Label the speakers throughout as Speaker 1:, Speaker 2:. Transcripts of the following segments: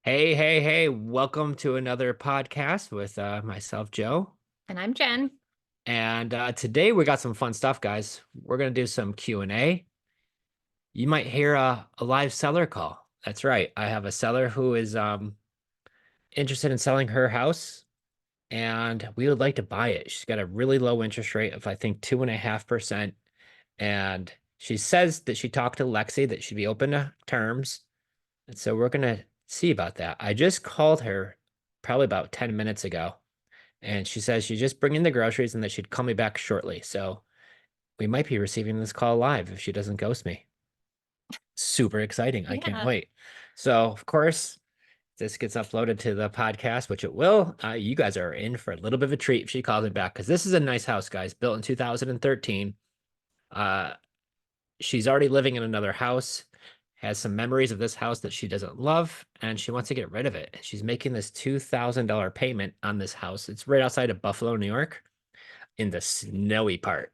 Speaker 1: Hey, hey, hey, welcome to another podcast with myself, Joe.
Speaker 2: And I'm Jen.
Speaker 1: And today we got some fun stuff, guys. We're going to do some Q&A. You might hear a live seller call. That's right. I have a seller who is interested in selling her house, and we would like to buy it. She's got a really low interest rate of, I think, 2.5%. And she says that she talked to Lexi that she'd be open to terms. And so we're going to see about that. I just called her probably about 10 minutes ago. And she says she's just bringing the groceries and that she'd call me back shortly. So we might be receiving this call live if she doesn't ghost me. Super exciting. I can't
Speaker 2: Yeah.
Speaker 1: wait. So, of course, this gets uploaded to the podcast, which it will. You guys are in for a little bit of a treat if she calls me back because this is a nice house, guys, built in 2013. Uh, she's already living in another house, has some memories of this house that she doesn't love, and she wants to get rid of it. She's making this $2,000 payment on this house. It's right outside of Buffalo, New York, in the snowy part.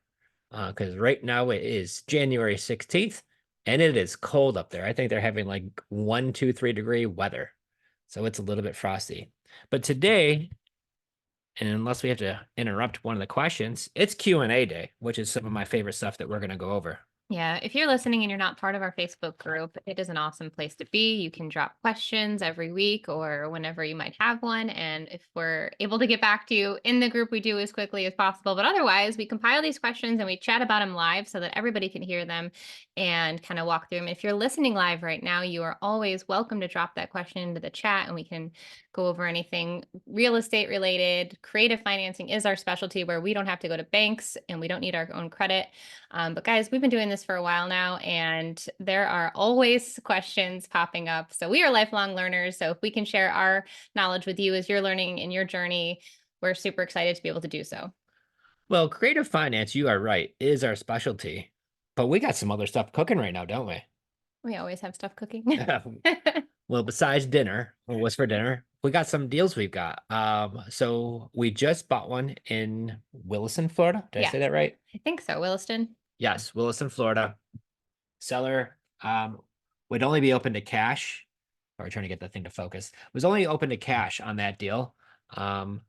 Speaker 1: Because right now it is January 16th and it is cold up there. I think they're having like 1, 2, 3 degree weather. So it's a little bit frosty. But today, and unless we have to interrupt one of the questions, it's Q&A day, which is some of my favorite stuff that we're going to go over.
Speaker 2: Yeah. If you're listening and you're not part of our Facebook group, it is an awesome place to be. You can drop questions every week or whenever you might have one. And if we're able to get back to you in the group, we do as quickly as possible. But otherwise, we compile these questions and we chat about them live so that everybody can hear them and kind of walk through them. If you're listening live right now, you are always welcome to drop that question into the chat and we can go over anything real estate related. Creative financing is our specialty where we don't have to go to banks and we don't need our own credit. But guys, we've been doing this for a while now, and there are always questions popping up. So we are lifelong learners. So if we can share our knowledge with you as you're learning in your journey, we're super excited to be able to do so.
Speaker 1: Well, creative finance, you are right, is our specialty. But we got some other stuff cooking right now, don't we?
Speaker 2: We always have stuff cooking.
Speaker 1: Well, besides dinner, what's for dinner? We got some deals we've got. So we just bought one in Williston, Florida. Did I say
Speaker 2: Yes,
Speaker 1: that right?
Speaker 2: I think so. Williston.
Speaker 1: Yes, Williston, Florida. Seller would only be open to cash. Or trying to get that thing to focus. Was only open to cash on that deal. Um,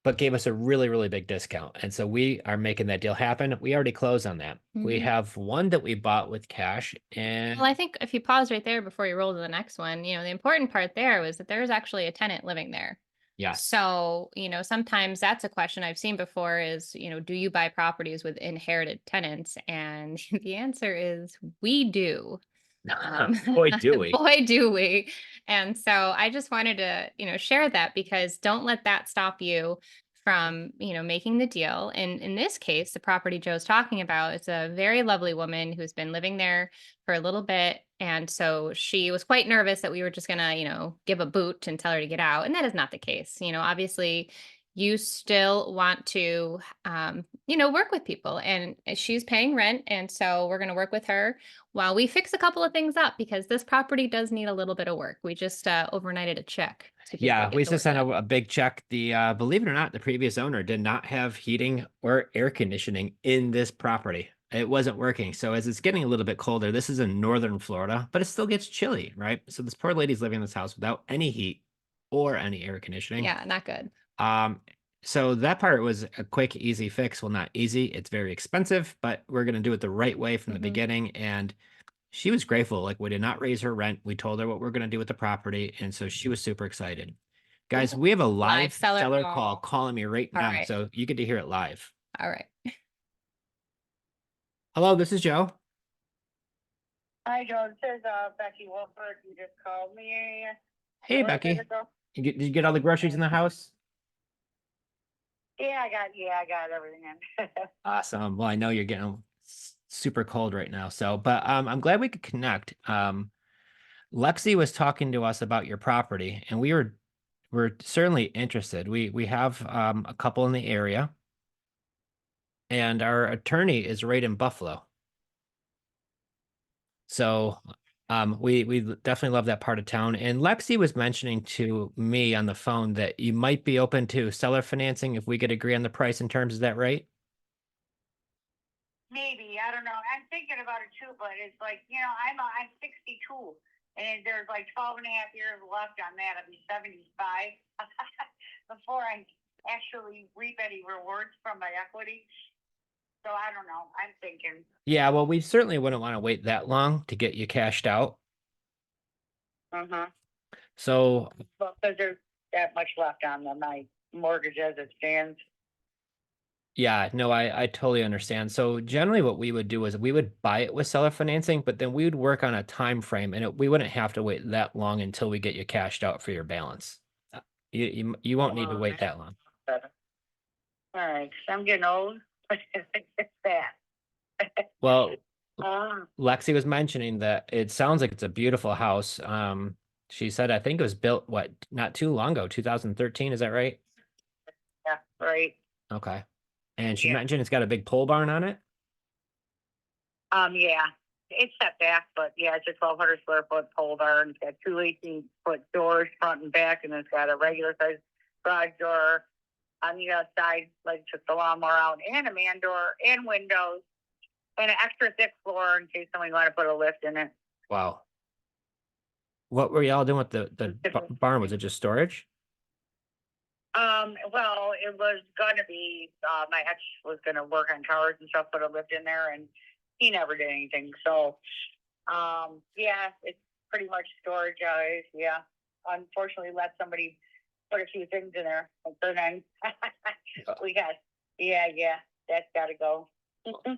Speaker 1: but gave us a really, really big discount. And so we are making that deal happen. We already closed on that. We
Speaker 2: Mhm.
Speaker 1: have one that we bought with cash
Speaker 2: Well,
Speaker 1: and
Speaker 2: I think if you pause right there before you roll to the next one, the important part there was that there's actually a tenant living there.
Speaker 1: yes.
Speaker 2: So, sometimes that's a question I've seen before is, do you buy properties with inherited tenants? And the answer is we do. Um,
Speaker 1: Boy, do we.
Speaker 2: boy, do we. And so I just wanted to, share that because don't let that stop you from, making the And in this case, the property Joe's talking about, it's a very lovely woman who's been living there for a little bit. And so she was quite nervous that we were just going to, give a boot and tell her to get out. And that is not the case. Obviously, you still want to, work with people and she's paying rent. And so we're going to work with her while we fix a couple of things up because this property does need a little bit of work. We just overnighted a check to be able to
Speaker 1: Yeah, we
Speaker 2: get the
Speaker 1: just
Speaker 2: work
Speaker 1: sent
Speaker 2: done.
Speaker 1: a big check. The believe it or not, the previous owner did not have heating or air conditioning in this property. It wasn't working. So as it's getting a little bit colder, this is in northern Florida, but it still gets chilly, right? So this poor lady's living in this house without any heat or any air conditioning.
Speaker 2: Yeah, not good.
Speaker 1: Um, so that part was a quick, easy fix. Well, not easy. It's very expensive, but we're gonna do it the right way from the
Speaker 2: Hmm.
Speaker 1: beginning. And she was grateful. Like we did not raise her rent. We told her what we're gonna do with the property, and so she was super excited. Guys,
Speaker 2: Cool.
Speaker 1: we have a
Speaker 2: Live
Speaker 1: live
Speaker 2: seller
Speaker 1: seller call
Speaker 2: call.
Speaker 1: calling me right
Speaker 2: All
Speaker 1: now,
Speaker 2: right.
Speaker 1: so you get to hear it live.
Speaker 2: All right.
Speaker 1: Hello, this is Joe.
Speaker 3: Hi, Joe. This is Becky Wolford. You just called me a
Speaker 1: Hey,
Speaker 3: little bit
Speaker 1: Becky.
Speaker 3: ago.
Speaker 1: Did you get all the groceries in the house?
Speaker 3: Yeah, I got everything in.
Speaker 1: Awesome. Well, I know you're getting super cold right now, so but I'm glad we could connect. Lexi was talking to us about your property, and we're certainly interested. We have a couple in the area, and our attorney is right in Buffalo. So we definitely love that part of town. And Lexi was mentioning to me on the phone that you might be open to seller financing if we could agree on the price and terms. Is that right?
Speaker 3: Maybe I don't know. I'm thinking about it too, but it's like I'm 62. And there's like 12 and a half years left on that. I'll be 75 before I actually reap any rewards from my equity. So I don't know. I'm thinking.
Speaker 1: Yeah, well, we certainly wouldn't want to wait that long to get you cashed out. So
Speaker 3: Well, because there's that much left on my mortgage as it stands.
Speaker 1: yeah, no, I totally understand. So generally what we would do is we would buy it with seller financing, but then we would work on a time frame and we wouldn't have to wait that long until we get you cashed out for your balance. You won't need to wait that long.
Speaker 3: All right, 'cause I'm getting old. It's that.
Speaker 1: Well,
Speaker 3: Um,
Speaker 1: Lexi was mentioning that it sounds like it's a beautiful house. She said I think it was built what, not too long ago, 2013, is that right?
Speaker 3: yeah, right.
Speaker 1: Okay. And she
Speaker 3: Yeah.
Speaker 1: mentioned it's got a big pole barn on it.
Speaker 3: Yeah, it's set back, but yeah, it's a 1,200 square foot pole barn. It's got two 18-foot doors, front and back, and it's got a regular size garage door on the outside, like just the lawnmower out, and a man door and windows, and an extra thick floor in case somebody want to put a lift in it.
Speaker 1: Wow. What were y'all doing with the barn? Was it just storage?
Speaker 3: Well, it was gonna be, my ex was gonna work on cars and stuff, put a lift in there, and he never did anything. So, yeah, it's pretty much storage, yeah. Unfortunately, let somebody put a few things in there. And so then we got, yeah, that's gotta go.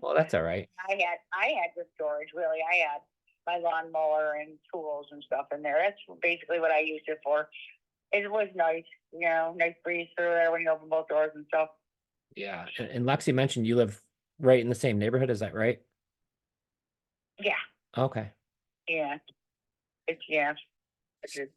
Speaker 1: Well, that's all right.
Speaker 3: I had the storage, really. I had my lawnmower and tools and stuff in there. That's basically what I used it for. It was nice, nice breeze through there when you open both doors and stuff.
Speaker 1: Yeah. And Lexi mentioned you live right in the same neighborhood. Is that right?
Speaker 3: Yeah,
Speaker 1: Okay.
Speaker 3: yeah. It's a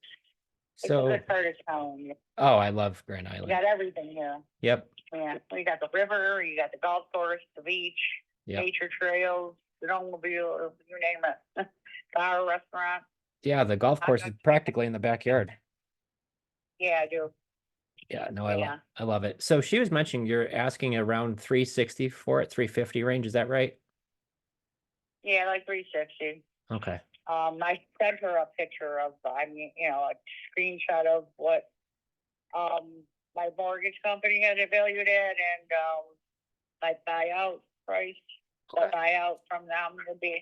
Speaker 1: So,
Speaker 3: good part of town.
Speaker 1: oh, I love Grand
Speaker 3: You
Speaker 1: Island.
Speaker 3: got everything here.
Speaker 1: Yep.
Speaker 3: Yeah, you got the river, you got the golf course, the beach,
Speaker 1: Yep.
Speaker 3: nature trails, the automobile, you name it. Bar, restaurant.
Speaker 1: Yeah, the golf course is practically in the backyard.
Speaker 3: Yeah, I do.
Speaker 1: Yeah, no,
Speaker 3: Yeah.
Speaker 1: I love it. So she was mentioning you're asking around 360 for it, 350 range. Is that right?
Speaker 3: Yeah, like 360.
Speaker 1: Okay.
Speaker 3: I sent her a picture of, a screenshot of what, my mortgage company had it valued at, and, my buyout price, the
Speaker 1: Okay.
Speaker 3: buyout from them would be.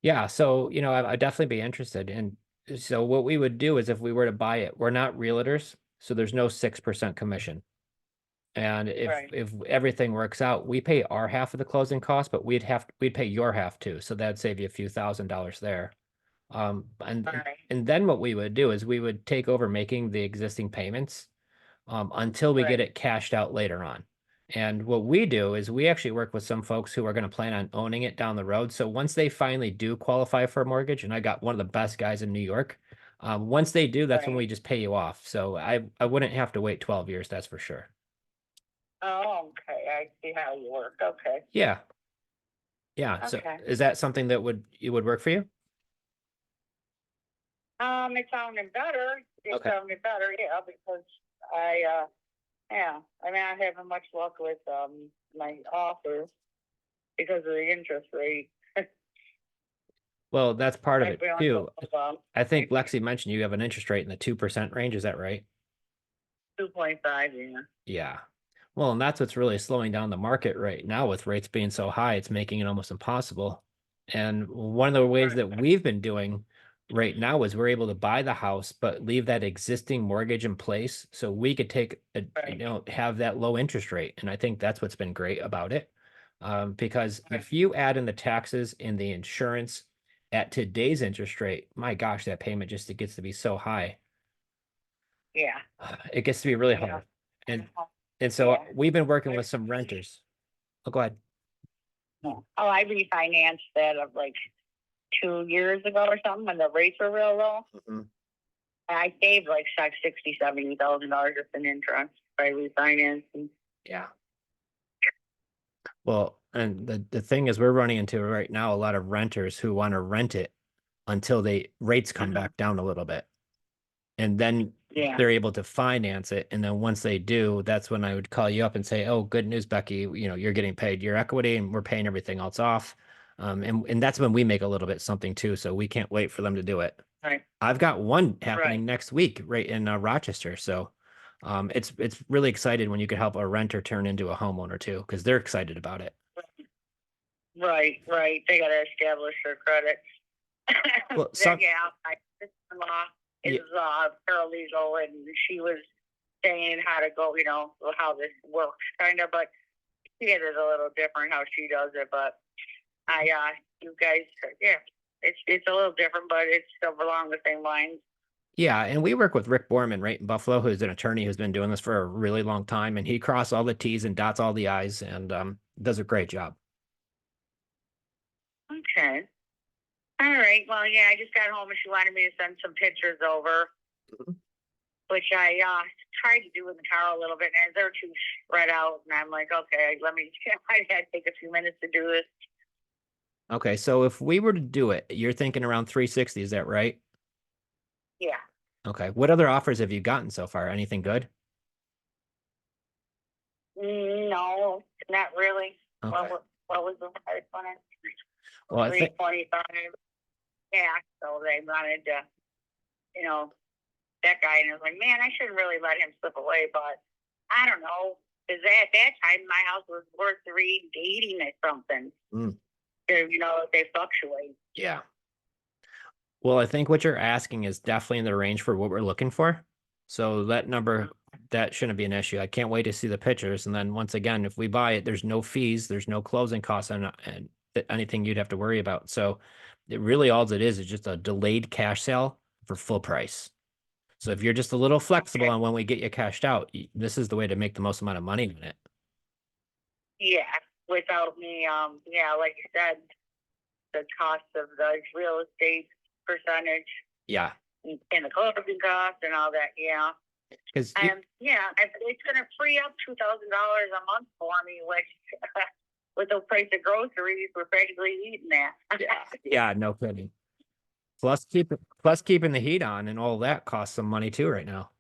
Speaker 1: Yeah, so I'd definitely be interested. And so what we would do is if we were to buy it, we're not realtors, so there's no 6% commission. And
Speaker 3: Right.
Speaker 1: if everything works out, we pay our half of the closing cost, but we'd pay your half too. So that'd save you a few $1,000s there. And
Speaker 3: Right.
Speaker 1: then what we would do is we would take over making the existing payments until we get
Speaker 3: Right.
Speaker 1: it cashed out later on. And what we do is we actually work with some folks who are going to plan on owning it down the road. So once they finally do qualify for a mortgage, and I got one of the best guys in New York, once they do, that's when
Speaker 3: Right.
Speaker 1: we just pay you off. So I wouldn't have to wait 12 years, that's for sure.
Speaker 3: Oh, okay. I see how you work. Okay.
Speaker 1: Yeah. Yeah. So
Speaker 3: Okay.
Speaker 1: is that something that would work for you?
Speaker 3: It sounded better.
Speaker 1: Okay.
Speaker 3: Yeah, because I mean, I haven't much luck with, my offers because of the interest rate.
Speaker 1: Well, that's part of it
Speaker 3: I'd be
Speaker 1: too.
Speaker 3: on
Speaker 1: I think Lexi mentioned you have an interest rate in the 2% range. Is that right?
Speaker 3: 2.5, yeah.
Speaker 1: Yeah. Well, and that's what's really slowing down the market right now with rates being so high, it's making it almost impossible. And one of the ways that we've been doing right now is we're able to buy the house, but leave that existing mortgage in place so we could take
Speaker 3: Right.
Speaker 1: have that low interest rate. And I think that's what's been great about it. Because
Speaker 3: Right.
Speaker 1: if you add in the taxes and the insurance at today's interest rate, my gosh, that payment just it gets to be so high.
Speaker 3: Yeah.
Speaker 1: It gets to be really
Speaker 3: Yeah.
Speaker 1: hard. And so
Speaker 3: Yeah.
Speaker 1: we've been working with some renters. Oh, go ahead.
Speaker 3: Oh, I refinanced that of like 2 years ago or something when the rates were real low.
Speaker 1: Mhm.
Speaker 3: I saved like $70,000 just in interest by refinancing.
Speaker 1: Yeah. Well, and the thing is, we're running into right now a lot of renters who want to rent it until rates come back down a little bit. And then
Speaker 3: Yeah.
Speaker 1: they're able to finance it. And then once they do, that's when I would call you up and say, oh, good news, Becky, you're getting paid your equity and we're paying everything else off. And that's when we make a little bit something too. So we can't wait for them to do it.
Speaker 3: Right.
Speaker 1: I've got one happening
Speaker 3: Right.
Speaker 1: next week right in Rochester. So it's really excited when you can help a renter turn into a homeowner too, because they're excited about it.
Speaker 3: Right. They got to establish their credit.
Speaker 1: Well,
Speaker 3: Yeah, my sister-in-law is paralegal, and she was saying how to go, how this works, kind of, but she did it a little different how she does it. But you guys, yeah, it's a little different, but it's still along the same lines.
Speaker 1: Yeah, and we work with Rick Borman right in Buffalo, who's an attorney who's been doing this for a really long time, and he crosses all the T's and dots all the I's, and does a great job.
Speaker 3: Okay. All right. Well, yeah, I just got home and she wanted me to send some pictures over, which I tried to do in the car a little bit, and they're too spread out. And I'm like, okay, I had to take a few minutes to do this.
Speaker 1: Okay, so if we were to do it, you're thinking around 360, is that right?
Speaker 3: Yeah.
Speaker 1: Okay. What other offers have you gotten so far? Anything good?
Speaker 3: No, not really.
Speaker 1: Okay.
Speaker 3: What was the price on it?
Speaker 1: Well, I think
Speaker 3: 325. Yeah. So they wanted to, that guy, and I was like, man, I shouldn't really let him slip away, but I don't know. Because at that time, my house was worth 380 or something. They fluctuate.
Speaker 1: yeah. Well, I think what you're asking is definitely in the range for what we're looking for. So that number, that shouldn't be an issue. I can't wait to see the pictures. And then once again, if we buy it, there's no fees, there's no closing costs and anything you'd have to worry about. So it really, all it is just a delayed cash sale for full price. So if you're just a little flexible on when we get you cashed out, this is the way to make the most amount of money in it.
Speaker 3: Yeah. Without me, like you said, the cost of the real estate percentage.
Speaker 1: Yeah.
Speaker 3: And the closing costs and all that, yeah.
Speaker 1: Because
Speaker 3: it's going to free up $2,000 a month for me, which with the price of groceries, we're practically eating that.
Speaker 1: yeah, no kidding. Plus keeping the heat on and all that costs some money too right now.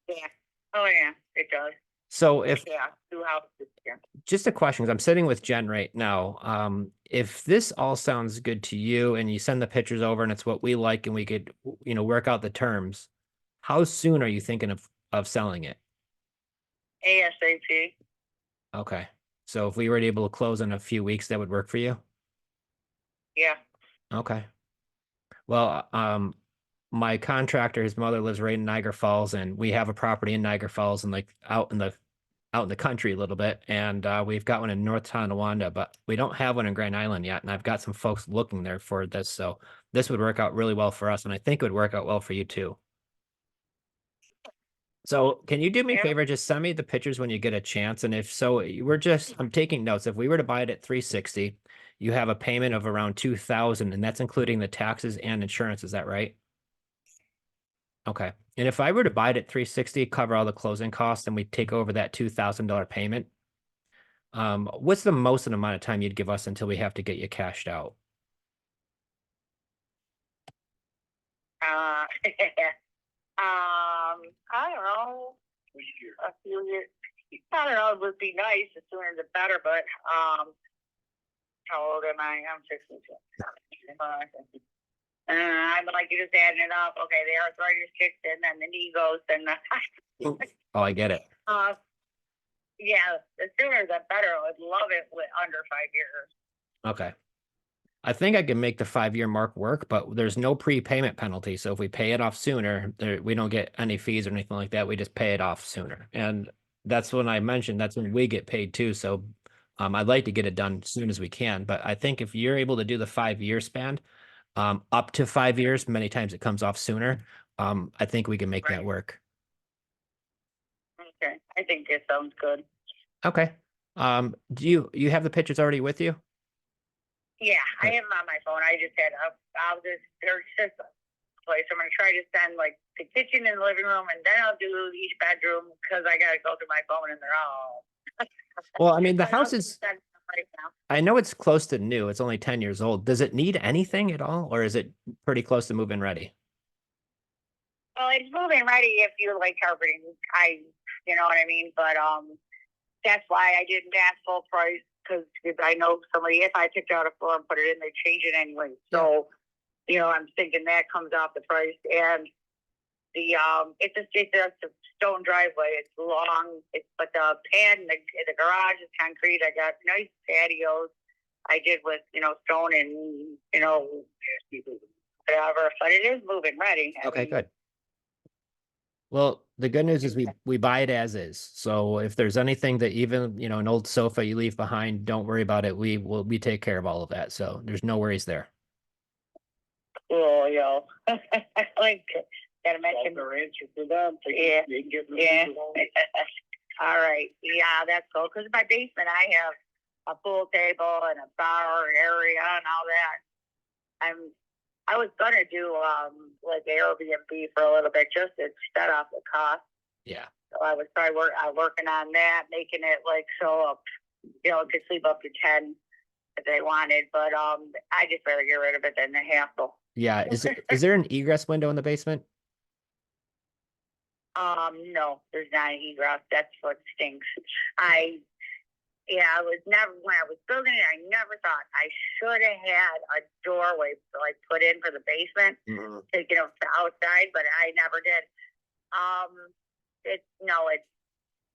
Speaker 3: Yeah. Oh yeah, it does.
Speaker 1: So if
Speaker 3: 2 houses. Yeah.
Speaker 1: Just a question, because I'm sitting with Jen right now. If this all sounds good to you and you send the pictures over and it's what we like and we could, work out the terms, how soon are you thinking of selling it?
Speaker 3: ASAP.
Speaker 1: Okay. So if we were able to close in a few weeks, that would work for you?
Speaker 3: Yeah.
Speaker 1: Okay. Well, my contractor, his mother lives right in Niagara Falls, and we have a property in Niagara Falls and like out in the country a little bit. And we've got one in North Tonawanda, but we don't have one in Grand Island yet. And I've got some folks looking there for this. So this would work out really well for us. And I think it would work out well for you too. So can you do me a favor? Just send me the pictures when you get a chance. And if so, I'm taking notes. If we were to buy it at 360, you have a payment of around 2,000, and that's including the taxes and insurance. Is that right? Okay. And if I were to buy it at 360, cover all the closing costs, and we take over that $2,000 payment, what's the most amount of time you'd give us until we have to get you cashed out?
Speaker 3: I don't know. A few years. I don't know. It would be nice. The sooner the better. But how old am I? I'm 62. I'm like, you're just adding it up. Okay, the arthritis kicks in, then the knee goes, then the.
Speaker 1: Oh, I get it.
Speaker 3: Yeah, the sooner the better. I would love it with under 5 years.
Speaker 1: Okay. I think I can make the 5-year mark work, but there's no prepayment penalty. So if we pay it off sooner, we don't get any fees or anything like that. We just pay it off sooner. And that's when I mentioned that's when we get paid too. So I'd like to get it done as soon as we can. But I think if you're able to do the 5-year span, up to 5 years, many times it comes off sooner. I think we can make that work.
Speaker 3: Okay, I think it sounds good.
Speaker 1: Okay. Do you have the pictures already with you?
Speaker 3: Yeah, I have them on my phone. I just had there's just a place. I'm gonna try to send like the kitchen and the living room, and then I'll do each bedroom because I gotta go through my phone and they're all.
Speaker 1: Well, I mean, the house is.
Speaker 3: Right now.
Speaker 1: I know it's close to new. It's only 10 years old. Does it need anything at all, or is it pretty close to move-in ready?
Speaker 3: Well, it's moving ready if you like carpeting. You know what I mean? But that's why I didn't ask full price. because I know somebody, if I picked out a floor and put it in, they change it anyway. So, you know, I'm thinking that comes off the price. And the it's a stone driveway. It's long. But the pad in the garage is concrete. I got nice patios. I did with, you know, stone and, you know, whatever. But it is moving ready. I
Speaker 1: Okay,
Speaker 3: mean,
Speaker 1: good. Well, the good news is we buy it as is. So if there's anything that even, you know, an old sofa you leave behind, don't worry about it. We take care of all of that. So there's no worries there.
Speaker 3: Cool, yo. Like, gotta mention
Speaker 4: Their answer to them.
Speaker 3: Yeah,
Speaker 4: They can get
Speaker 3: yeah.
Speaker 4: rid of
Speaker 3: All right. Yeah, that's cool. Because in my basement, I have a pool table and a bar area and all that. I was gonna do like Airbnb for a little bit just to set off the cost.
Speaker 1: Yeah.
Speaker 3: So I was working on that, making it like so, you know, it could sleep up to 10 if they wanted. But I just better get rid of it than the hassle.
Speaker 1: Yeah. Is there an egress window in the basement?
Speaker 3: No, there's not an egress. That's what stinks. I was never, when I was building it, I never thought I should have had a doorway like put in for the basement to get up to outside, but I never did. It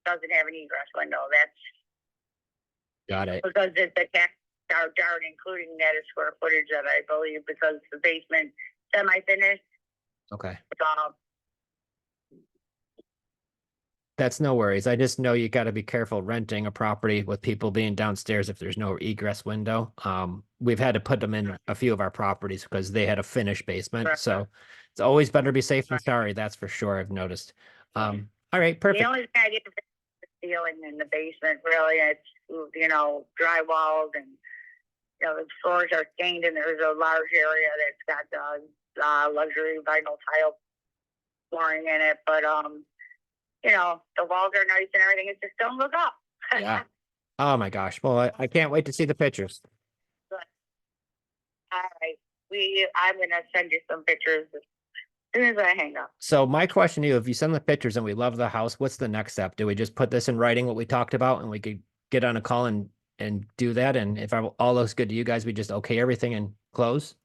Speaker 3: doesn't have an egress window. That's
Speaker 1: Got it.
Speaker 3: because the tax are darn including that is square footage that I believe because the basement semi-finished.
Speaker 1: Okay.
Speaker 3: Um,
Speaker 1: That's no worries. I just know you got to be careful renting a property with people being downstairs if there's no egress window. We've had to put them in a few of our properties because they had a finished basement.
Speaker 3: Right.
Speaker 1: So it's always better to be safe than
Speaker 3: Right.
Speaker 1: sorry. That's for sure. I've noticed. All right, perfect.
Speaker 3: The only thing I didn't fix is the ceiling in the basement. Really, it's, you know, drywalled and, you know, the floors are stained and there's a large area that's got luxury vinyl tile flooring in it. But you know, the walls are nice and everything. It just don't look up.
Speaker 1: Yeah. Oh my gosh. Well, I can't wait to see the pictures.
Speaker 3: All right. I'm gonna send you some pictures as soon as I hang up.
Speaker 1: So my question to you, if you send the pictures and we love the house, what's the next step? Do we just put this in writing, what we talked about, and we could get on a call and do that? And if all looks good to you guys, we just okay everything and close?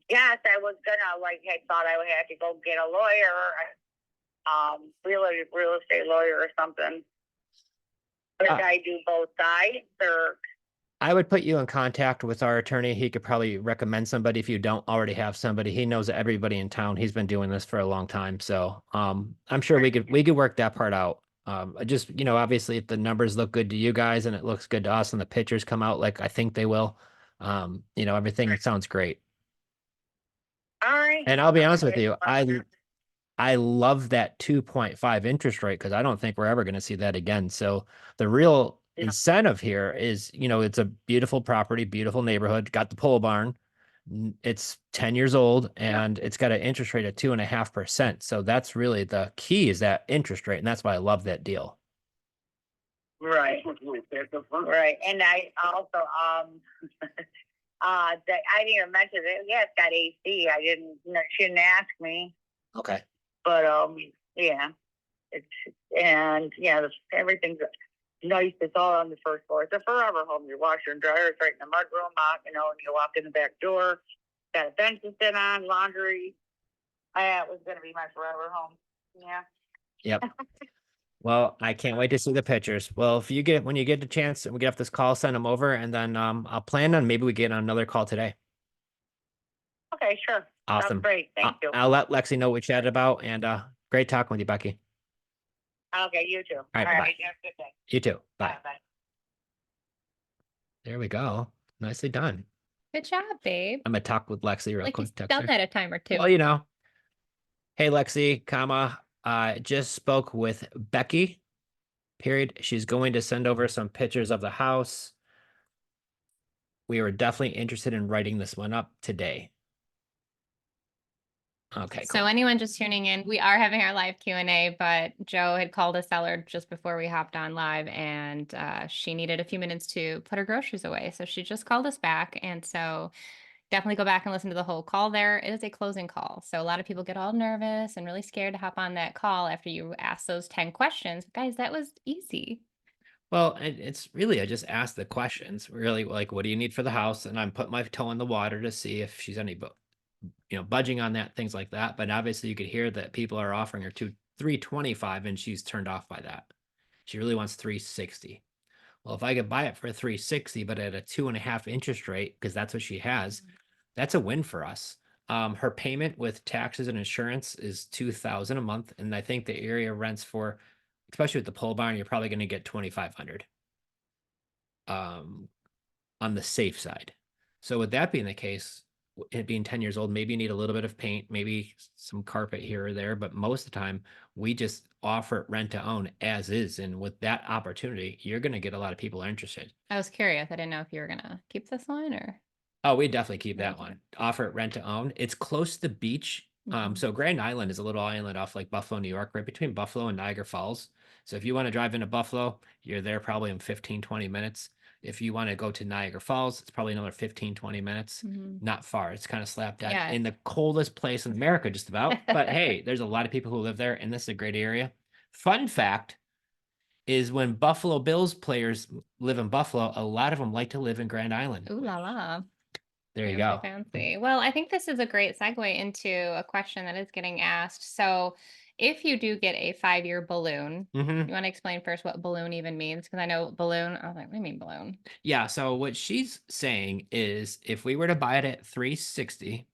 Speaker 3: Yes, I was gonna I thought I would have to go get a lawyer, real estate lawyer or something. Should I do both sides or?
Speaker 1: I would put you in contact with our attorney. He could probably recommend somebody if you don't already have somebody. He knows everybody in town. He's been doing this for a long time. So I'm sure we could work that part out. Just, you know, obviously if the numbers look good to you guys and it looks good to us and the pictures come out like I think they will, you know, everything sounds great.
Speaker 3: All right.
Speaker 1: And I'll be honest with you, I love that 2.5 interest rate because I don't think we're ever going to see that again. So the real incentive here is, you know, it's a beautiful property, beautiful neighborhood, got the pole barn. It's 10 years old and it's got an interest rate of 2.5%. So that's really the key is that interest rate. And that's why I love that deal.
Speaker 3: Right. Right. And I also I didn't even mention it. Yeah, it's got AC. She didn't ask me.
Speaker 1: Okay.
Speaker 3: But yeah. Everything's nice. It's all on the first floor. It's a forever home. Your washer and dryer is right in the mudroom, you know, and you walk in the back door. Got a bench to sit on, laundry. It was gonna be my forever home. Yeah.
Speaker 1: Yep. Well, I can't wait to see the pictures. Well, when you get the chance and we get off this call, send them over and then I'll plan on maybe we get on another call today.
Speaker 3: Okay, sure.
Speaker 1: Awesome.
Speaker 3: Sounds great. Thank you.
Speaker 1: I'll let Lexi know what we chatted about and great talking with you, Becky.
Speaker 3: Okay, you too.
Speaker 1: All right, bye.
Speaker 3: Have a good day.
Speaker 1: You too. Bye.
Speaker 3: Bye.
Speaker 1: There we go. Nicely done.
Speaker 2: Good job, babe.
Speaker 1: I'm gonna talk with Lexi real
Speaker 2: Like
Speaker 1: quick.
Speaker 2: he's
Speaker 1: text
Speaker 2: done
Speaker 1: her.
Speaker 2: that a time or two.
Speaker 1: Well, you know. Hey, Lexi, just spoke with Becky. Period. She's going to send over some pictures of the house. We were definitely interested in writing this one up today. Okay.
Speaker 2: So
Speaker 1: Cool.
Speaker 2: anyone just tuning in, we are having our live Q&A, but Joe had called a seller just before we hopped on live and she needed a few minutes to put her groceries away. So she just called us back. And so definitely go back and listen to the whole call there. It is a closing call. So a lot of people get all nervous and really scared to hop on that call after you ask those 10 questions. Guys, that was easy.
Speaker 1: Well, and it's really, I just ask the questions, really, like, what do you need for the house? And I'm putting my toe in the water to see if she's any, budging on that, things like that. But obviously, you could hear that people are offering her 325, and she's turned off by that. She really wants 360. Well, if I could buy it for 360, but at a 2.5 interest rate, because that's what she has, that's a win for us. Her payment with taxes and insurance is 2,000 a month, and I think the area rents for, especially with the pole barn, you're probably going to get 2,500. On the safe side. So with that being the case, it being 10 years old, maybe you need a little bit of paint, maybe some carpet here or there, but most of the time we just offer rent to own as is. And with that opportunity, you're going to get a lot of people interested.
Speaker 2: I was curious. I didn't know if you were gonna keep this one or.
Speaker 1: Oh, we definitely keep that
Speaker 2: Okay.
Speaker 1: one. Offer it rent to own. It's close to the beach.
Speaker 2: Mhm.
Speaker 1: So Grand Island is a little island off like Buffalo, New York, right between Buffalo and Niagara Falls. So if you want to drive into Buffalo, you're there probably in 15, 20 minutes. If you want to go to Niagara Falls, it's probably another 15, 20 minutes.
Speaker 2: Mhm.
Speaker 1: Not far. It's kind of slapdash
Speaker 2: Yeah.
Speaker 1: in the coldest place in America, just about. But hey, there's a lot of people who live there, and this is a great area. Fun fact is when Buffalo Bills players live in Buffalo, a lot of them like to live in Grand Island.
Speaker 2: Ooh la la.
Speaker 1: There you
Speaker 2: Fancy,
Speaker 1: go.
Speaker 2: fancy. Well, I think this is a great segue into a question that is getting asked. So, if you do get a 5-year balloon,
Speaker 1: Mhm.
Speaker 2: you want to explain first what balloon even means? Because I know balloon. I was like, what do you mean balloon?
Speaker 1: Yeah, so what she's saying is if we were to buy it at 360,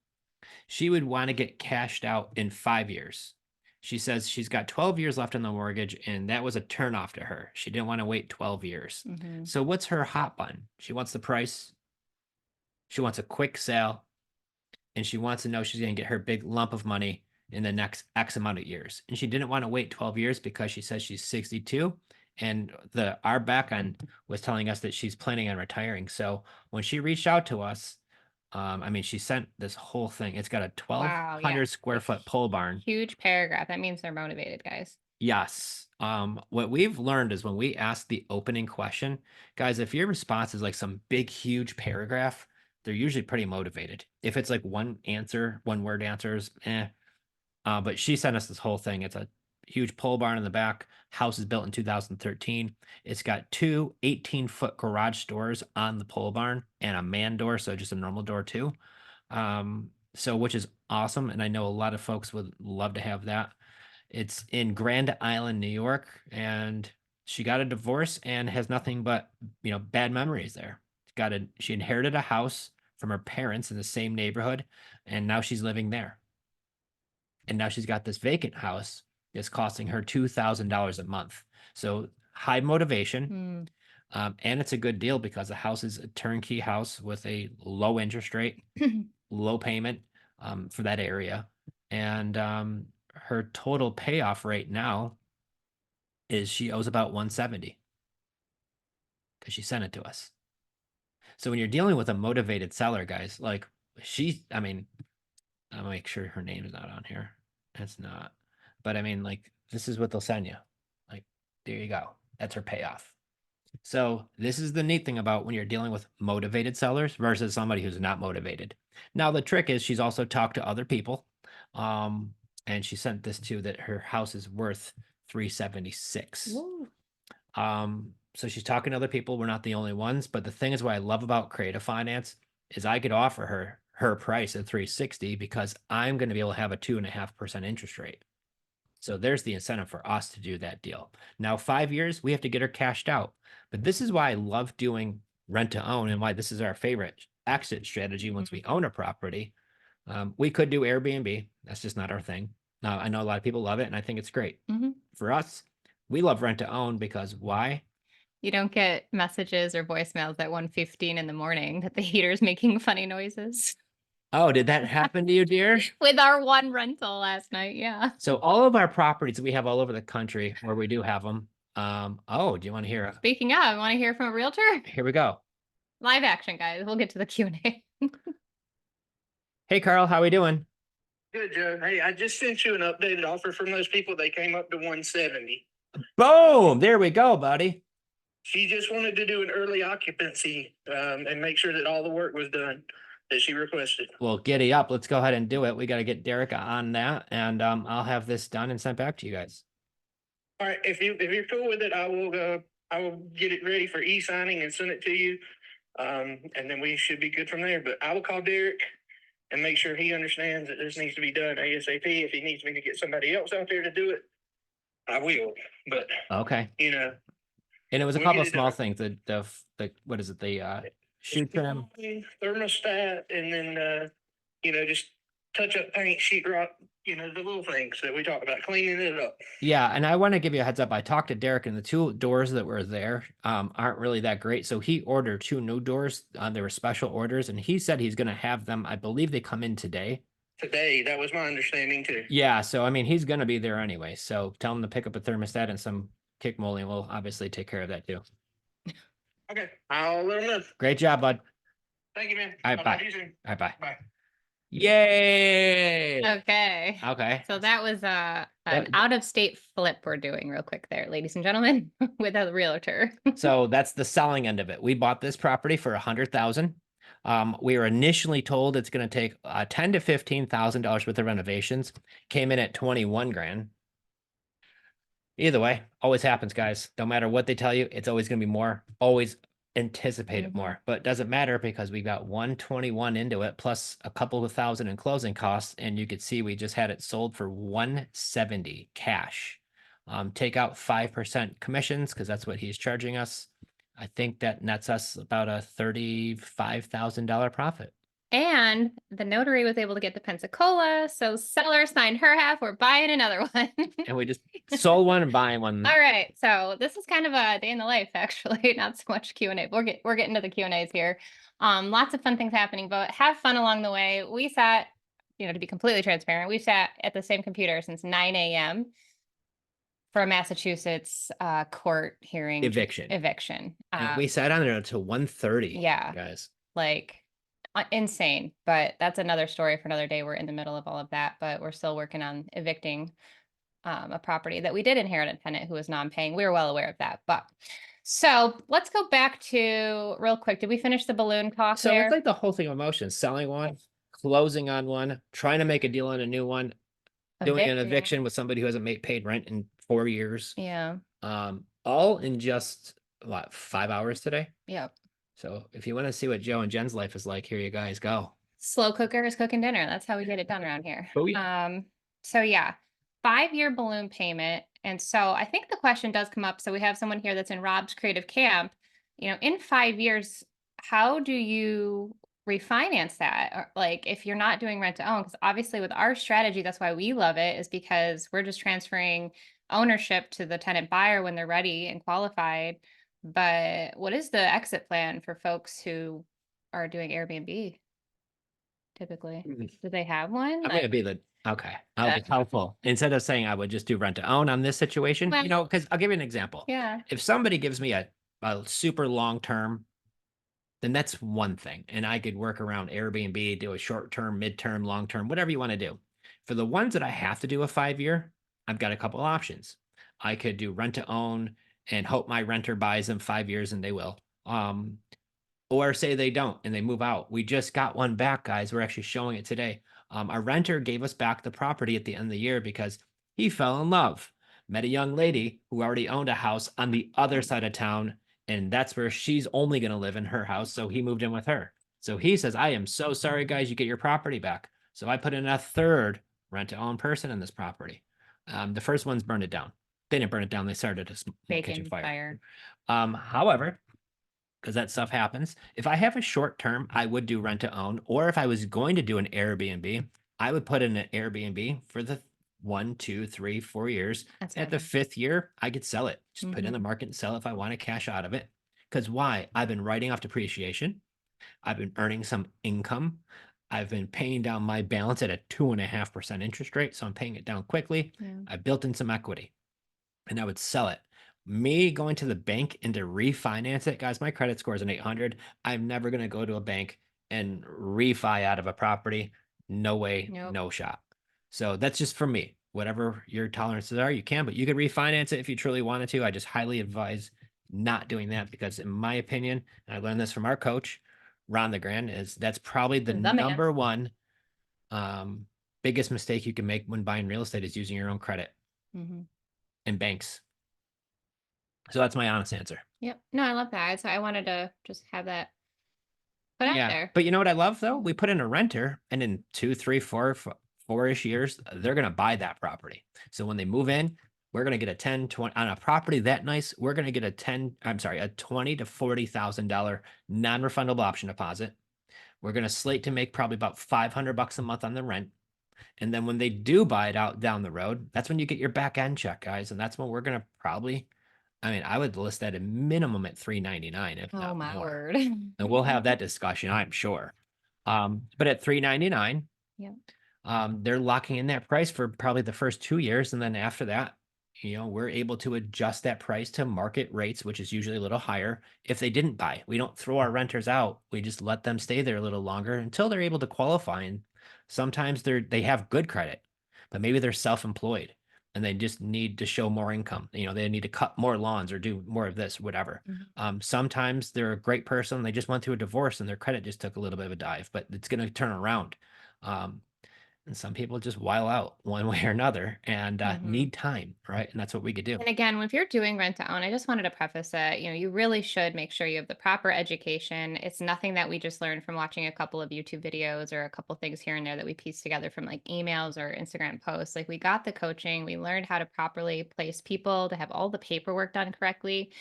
Speaker 1: she would want to get cashed out in 5 years. She says she's got 12 years left on the mortgage, and that was a turnoff to her. She didn't want to wait 12 years.
Speaker 2: Mm-hmm.
Speaker 1: So what's her hot button? She wants the price. She wants a quick sale, and she wants to know she's going to get her big lump of money in the next X amount of years. And she didn't want to wait 12 years because she says she's 62. And our back end was telling us that she's planning on retiring. So when she reached out to us, I mean, she sent this whole thing. It's got a
Speaker 2: Wow.
Speaker 1: 1,200
Speaker 2: Yeah.
Speaker 1: square foot pole barn.
Speaker 2: Huge paragraph. That means they're motivated, guys.
Speaker 1: Yes. What we've learned is when we ask the opening question, guys, if your response is like some big, huge paragraph, they're usually pretty motivated. If it's like one answer, one word answers, eh. But she sent us this whole thing. It's a huge pole barn in the back. House is built in 2013. It's got two 18-foot garage doors on the pole barn and a man door, so just a normal door too. So which is awesome, and I know a lot of folks would love to have that. It's in Grand Island, New York, and she got a divorce and has nothing but, bad memories there. She inherited a house from her parents in the same neighborhood, and now she's living there. And now she's got this vacant house that's costing her $2,000 a month. So high motivation. And it's a good deal because the house is a turnkey house with a low interest rate, low payment for that area. And her total payoff right now is she owes about 170 because she sent it to us. So when you're dealing with a motivated seller, guys, like I mean, I'll make sure her name is not on here. It's not. But I mean, like, this is what they'll send you. Like, there you go. That's her payoff. So this is the neat thing about when you're dealing with motivated sellers versus somebody who's not motivated. Now, the trick is she's also talked to other people. And she sent this too that her house is worth 376.
Speaker 2: Woo.
Speaker 1: So she's talking to other people. We're not the only ones. But the thing is, what I love about creative finance is I could offer her price at 360 because I'm going to be able to have a 2.5% interest rate. So there's the incentive for us to do that deal. Now, 5 years, we have to get her cashed out. But this is why I love doing rent to own and why this is our favorite exit strategy once we own a property. We could do Airbnb. That's just not our thing. Now, I know a lot of people love it, and I think it's great. For us, we love rent to own because why?
Speaker 2: You don't get messages or voicemails at 1:15 in the morning that the heater's making funny noises.
Speaker 1: Oh, did that happen to you, dear?
Speaker 2: With our one rental last night, yeah.
Speaker 1: So all of our properties that we have all over the country where we do have them. Do you want to hear?
Speaker 2: Speaking of, I want to hear from a realtor.
Speaker 1: Here we go.
Speaker 2: Live action, guys. We'll get to the Q&A.
Speaker 1: Hey, Carl, how we doing?
Speaker 4: Good, Joe. Hey, I just sent you an updated offer from those people. They came up to 170.
Speaker 1: Boom! There we go, buddy.
Speaker 4: She just wanted to do an early occupancy and make sure that all the work was done that she requested.
Speaker 1: Well, giddy up. Let's go ahead and do it. We got to get Derek on that, and I'll have this done and sent back to you guys.
Speaker 4: All right, if you're cool with it, I will I will get it ready for e-signing and send it to you. And then we should be good from there. But I will call Derek and make sure he understands that this needs to be done ASAP. If he needs me to get somebody else out there to do it, I will. But,
Speaker 1: Okay.
Speaker 4: you know,
Speaker 1: And it was a
Speaker 4: We'll
Speaker 1: couple
Speaker 4: get
Speaker 1: of
Speaker 4: it
Speaker 1: small
Speaker 4: done.
Speaker 1: things. The what is it? The shoe trim.
Speaker 4: thermostat, and then, you know, just touch up paint, sheetrock, you know, the little things that we talked about, cleaning it up.
Speaker 1: Yeah, and I want to give you a heads up. I talked to Derek, and the two doors that were there aren't really that great. So he ordered two new doors. They were special orders, and he said he's going to have them. I believe they come in today.
Speaker 4: Today, that was my understanding too.
Speaker 1: Yeah, so I mean, he's going to be there anyway. So tell him to pick up a thermostat and some kick molding. We'll obviously take care of that too.
Speaker 4: Okay, I'll let him know.
Speaker 1: Great job, bud.
Speaker 4: Thank you, man.
Speaker 1: All right,
Speaker 4: I'll
Speaker 1: bye.
Speaker 4: talk to you soon.
Speaker 1: All right, bye.
Speaker 4: Bye.
Speaker 1: Yay!
Speaker 2: Okay.
Speaker 1: Okay.
Speaker 2: So that was
Speaker 1: That-
Speaker 2: an out-of-state flip we're doing real quick there, ladies and gentlemen, with a realtor.
Speaker 1: So that's the selling end of it. We bought this property for 100,000. We were initially told it's going to take $10,000 to $15,000 worth of renovations. Came in at 21 grand. Either way, always happens, guys. No matter what they tell you, it's always going to be more. Always anticipate it
Speaker 2: Mhm.
Speaker 1: more, but it doesn't matter because we got 121 into it plus a couple of thousand in closing costs, and you could see we just had it sold for 170 cash. Take out 5% commissions because that's what he's charging us. I think that nets us about a $35,000 profit.
Speaker 2: And the notary was able to get the Pensacola, so seller signed her half. We're buying another one.
Speaker 1: And we just sold one and buying one.
Speaker 2: All right, so this is kind of a day in the life, actually, not so much Q&A. We're getting to the Q&As here. Lots of fun things happening, but have fun along the way. We sat, you know, to be completely transparent, we sat at the same computer since 9 a.m. for a Massachusetts court hearing
Speaker 1: Eviction. And we sat on there until 1:30.
Speaker 2: Yeah.
Speaker 1: Guys.
Speaker 2: like insane, but that's another story for another day. We're in the middle of all of that, but we're still working on evicting a property that we did inherit a tenant who was non-paying. We were well aware of that, but so let's go back to real quick. Did we finish the balloon talk
Speaker 1: So
Speaker 2: there?
Speaker 1: it's like the whole thing of emotions, selling one, closing on one, trying to make a deal on a new one, doing an
Speaker 2: Evicting.
Speaker 1: eviction with somebody who hasn't paid rent in 4 years.
Speaker 2: Yeah.
Speaker 1: All in just what, 5 hours today?
Speaker 2: Yep.
Speaker 1: So if you want to see what Joe and Jen's life is like, here you guys go.
Speaker 2: Slow cooker is cooking dinner. That's how we get it done around here.
Speaker 1: Oh, yeah.
Speaker 2: So yeah, 5-year balloon payment. And so I think the question does come up. So we have someone here that's in Rob's creative camp. You know, in 5 years, how do you refinance that? Or like if you're not doing rent to own, because obviously with our strategy, that's why we love it, is because we're just transferring ownership to the tenant buyer when they're ready and qualified. But what is the exit plan for folks who are doing Airbnb? Typically, do they have one?
Speaker 1: I'm gonna be the okay. I'll be helpful. Instead of saying I would just do rent to own on this situation,
Speaker 2: Well,
Speaker 1: you know, because I'll give you an example.
Speaker 2: Yeah.
Speaker 1: If somebody gives me a super long term, then that's one thing. And I could work around Airbnb, do a short term, mid-term, long term, whatever you want to do. For the ones that I have to do a 5-year, I've got a couple options. I could do rent to own and hope my renter buys them 5 years, and they will. Or say they don't and they move out. We just got one back, guys. We're actually showing it today. Our renter gave us back the property at the end of the year because he fell in love, met a young lady who already owned a house on the other side of town, and that's where she's only going to live in her house. So he moved in with her. So he says, I am so sorry, guys, you get your property back. So I put in a third rent to own person in this property. The first one's burned it down. They didn't burn it down. They started a kitchen
Speaker 2: Bacon fire.
Speaker 1: However, because that stuff happens. If I have a short term, I would do rent to own, or if I was going to do an Airbnb, I would put in an Airbnb for the 1, 2, 3, 4 years.
Speaker 2: That's
Speaker 1: At the
Speaker 2: fine.
Speaker 1: 5th year, I could sell it. Just put it in the market and sell it if I want to cash out of it. Because why? I've been writing off depreciation. I've been earning some income. I've been paying down my balance at a 2.5% interest rate. So I'm paying it down quickly.
Speaker 2: Yeah.
Speaker 1: I built in some equity and I would sell it. Me going to the bank and to refinance it, guys, my credit score is an 800. I'm never going to go to a bank and refi out of a property. No way,
Speaker 2: Nope.
Speaker 1: no shot. So that's just for me. Whatever your tolerances are, you can, but you could refinance it if you truly wanted to. I just highly advise not doing that because in my opinion, and I learned this from our coach, Ron the Grand, is that's probably the
Speaker 2: man.
Speaker 1: number one biggest mistake you can make when buying real estate is using your own credit and banks. So that's my honest answer.
Speaker 2: Yep. No, I love that. So I wanted to just have that put out
Speaker 1: Yeah.
Speaker 2: there.
Speaker 1: But you know what I love though? We put in a renter and in 2, 3, 4, 4-ish years, they're going to buy that property. So when they move in, we're going to get a 10, 20 on a property that nice. We're going to get a $20,000 to $40,000 non-refundable option deposit. We're going to slate to make probably about $500 a month on the rent. And then when they do buy it out down the road, that's when you get your back end check, guys. And that's when we're going to probably, I mean, I would list that at minimum at $399, if
Speaker 2: Oh
Speaker 1: not
Speaker 2: my
Speaker 1: more.
Speaker 2: word.
Speaker 1: And we'll have that discussion, I'm sure. But at $399,
Speaker 2: Yep.
Speaker 1: they're locking in that price for probably the first 2 years. And then after that, we're able to adjust that price to market rates, which is usually a little higher. If they didn't buy, we don't throw our renters out. We just let them stay there a little longer until they're able to qualify. And sometimes they have good credit, but maybe they're self-employed and they just need to show more income. They need to cut more lawns or do more of this, whatever. Sometimes they're a great person. They just went through a divorce and their credit just took a little bit of a dive, but it's going to turn around. And some people just while out one way or another and need time, right? And that's what we could do.
Speaker 2: And again, if you're doing rent to own, I just wanted to preface that, you really should make sure you have the proper education. It's nothing that we just learned from watching a couple of YouTube videos or a couple things here and there that we pieced together from like emails or Instagram posts. Like we got the coaching, we learned how to properly place people, to have all the paperwork done correctly,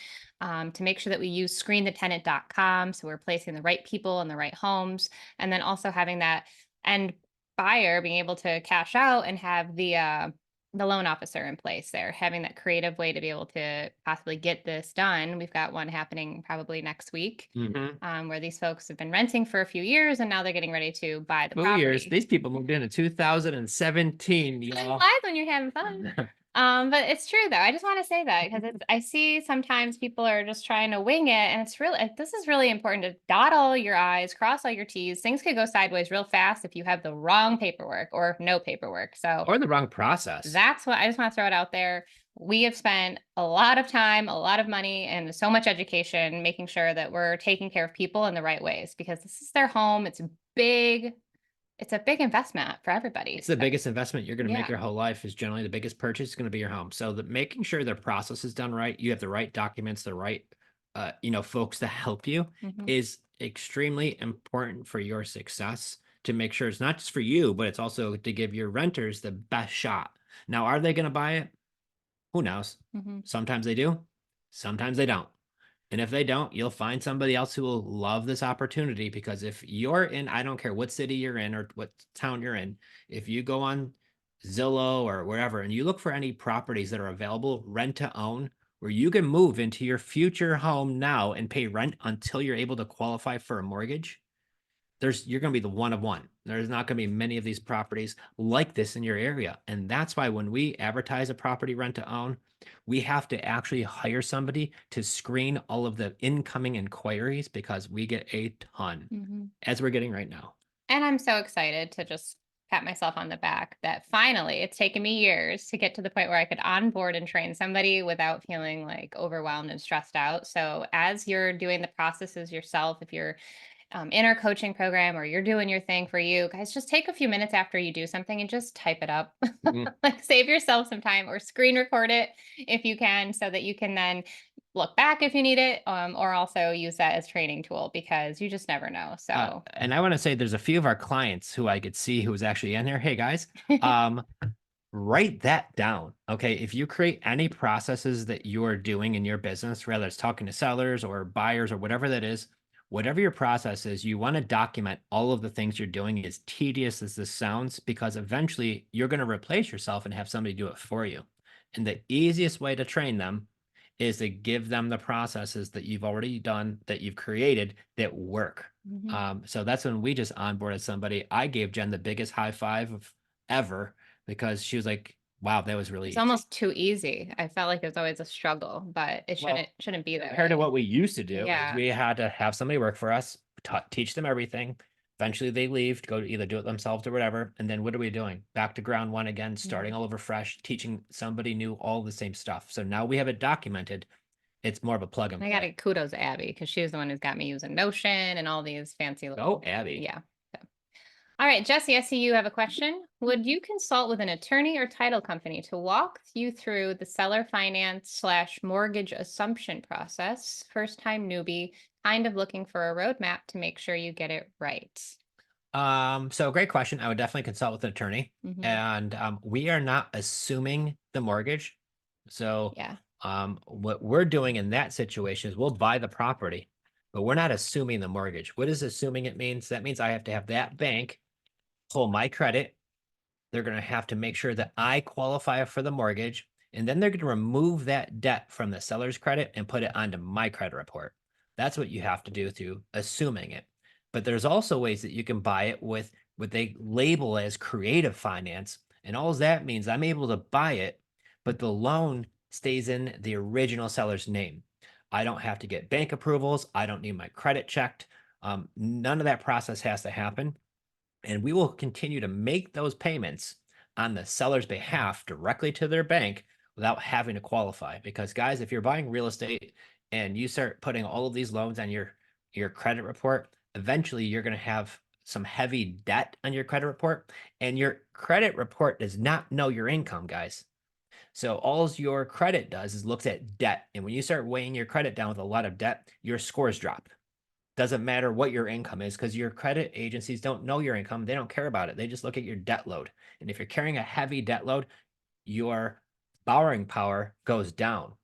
Speaker 2: to make sure that we use screenthetenant.com. So we're placing the right people in the right homes. And then also having that end buyer being able to cash out and have the loan officer in place there, having that creative way to be able to possibly get this done. We've got one happening probably next week, where these folks have been renting for a few years and now they're getting ready to buy the
Speaker 1: 2
Speaker 2: property.
Speaker 1: years. These people moved in 2017,
Speaker 2: Time
Speaker 1: y'all.
Speaker 2: flies when you're having fun. But it's true though. I just want to say that because I see sometimes people are just trying to wing it, and it's really this is really important to dot all your I's, cross all your T's. Things could go sideways real fast if you have the wrong paperwork or no paperwork. So
Speaker 1: Or the wrong process.
Speaker 2: that's what I just want to throw it out there. We have spent a lot of time, a lot of money, and so much education making sure that we're taking care of people in the right ways because this is their home. It's big. It's a big investment for everybody.
Speaker 1: It's the biggest investment you're going to make
Speaker 2: Yeah.
Speaker 1: your whole life is generally the biggest purchase is going to be your home. So making sure the process is done right, you have the right documents, the right, folks to help you is extremely important for your success to make sure it's not just for you, but it's also to give your renters the best shot. Now, are they going to buy it? Who knows? Sometimes they do, sometimes they don't. And if they don't, you'll find somebody else who will love this opportunity because if you're in, I don't care what city you're in or what town you're in, if you go on Zillow or wherever and you look for any properties that are available rent to own, where you can move into your future home now and pay rent until you're able to qualify for a mortgage, you're going to be the one of one. There's not going to be many of these properties like this in your area. And that's why when we advertise a property rent to own, we have to actually hire somebody to screen all of the incoming inquiries because we get a ton as we're getting right now.
Speaker 2: And I'm so excited to just pat myself on the back that finally it's taken me years to get to the point where I could onboard and train somebody without feeling like overwhelmed and stressed out. So as you're doing the processes yourself, if you're in our coaching program or you're doing your thing for you guys, just take a few minutes after you do something and just type it up. Like save yourself some time or screen record it if you can so that you can then look back if you need it, or also use that as training tool because you just never know. So
Speaker 1: and I want to say there's a few of our clients who I could see who was actually in there. Hey guys, write that down. Okay. If you create any processes that you're doing in your business, whether it's talking to sellers or buyers or whatever that is, whatever your process is, you want to document all of the things you're doing, as tedious as this sounds, because eventually you're going to replace yourself and have somebody do it for you. And the easiest way to train them is to give them the processes that you've already done, that you've created that work. So that's when we just onboarded somebody. I gave Jen the biggest high five of ever because she was like, wow, that was really
Speaker 2: it's
Speaker 1: easy.
Speaker 2: almost too easy. I felt like it was always a struggle, but it shouldn't be that
Speaker 1: Compared
Speaker 2: way.
Speaker 1: to what we used to do, is
Speaker 2: Yeah.
Speaker 1: we had to have somebody work for us, teach them everything. Eventually they leave to go to either do it themselves or whatever. And then what are we doing? Back to ground one again, starting all over fresh, teaching somebody new all the same stuff. So now we have it documented. It's more of a plug and
Speaker 2: I
Speaker 1: play.
Speaker 2: got to kudos to Abby because she was the one who's got me using Notion and all these fancy little.
Speaker 1: Oh, Abby.
Speaker 2: Yeah. So. All right, Jesse, I see you have a question. Would you consult with an attorney or title company to walk you through the seller finance / mortgage assumption process? First time newbie, kind of looking for a roadmap to make sure you get it right.
Speaker 1: So great question. I would definitely consult with an attorney.
Speaker 2: Mhm.
Speaker 1: And we are not assuming the mortgage. So
Speaker 2: Yeah.
Speaker 1: what we're doing in that situation is we'll buy the property, but we're not assuming the mortgage. What does assuming it means? That means I have to have that bank pull my credit. They're going to have to make sure that I qualify for the mortgage, and then they're going to remove that debt from the seller's credit and put it onto my credit report. That's what you have to do through assuming it. But there's also ways that you can buy it with what they label as creative finance. And all that means I'm able to buy it, but the loan stays in the original seller's name. I don't have to get bank approvals. I don't need my credit checked. None of that process has to happen. And we will continue to make those payments on the seller's behalf directly to their bank without having to qualify. Because guys, if you're buying real estate and you start putting all of these loans on your credit report, eventually you're going to have some heavy debt on your credit report, and your credit report does not know your income, guys. So all your credit does is looks at debt. And when you start weighing your credit down with a lot of debt, your scores drop. Doesn't matter what your income is, because your credit agencies don't know your income. They don't care about it. They just look at your debt load. And if you're carrying a heavy debt load, your borrowing power goes down.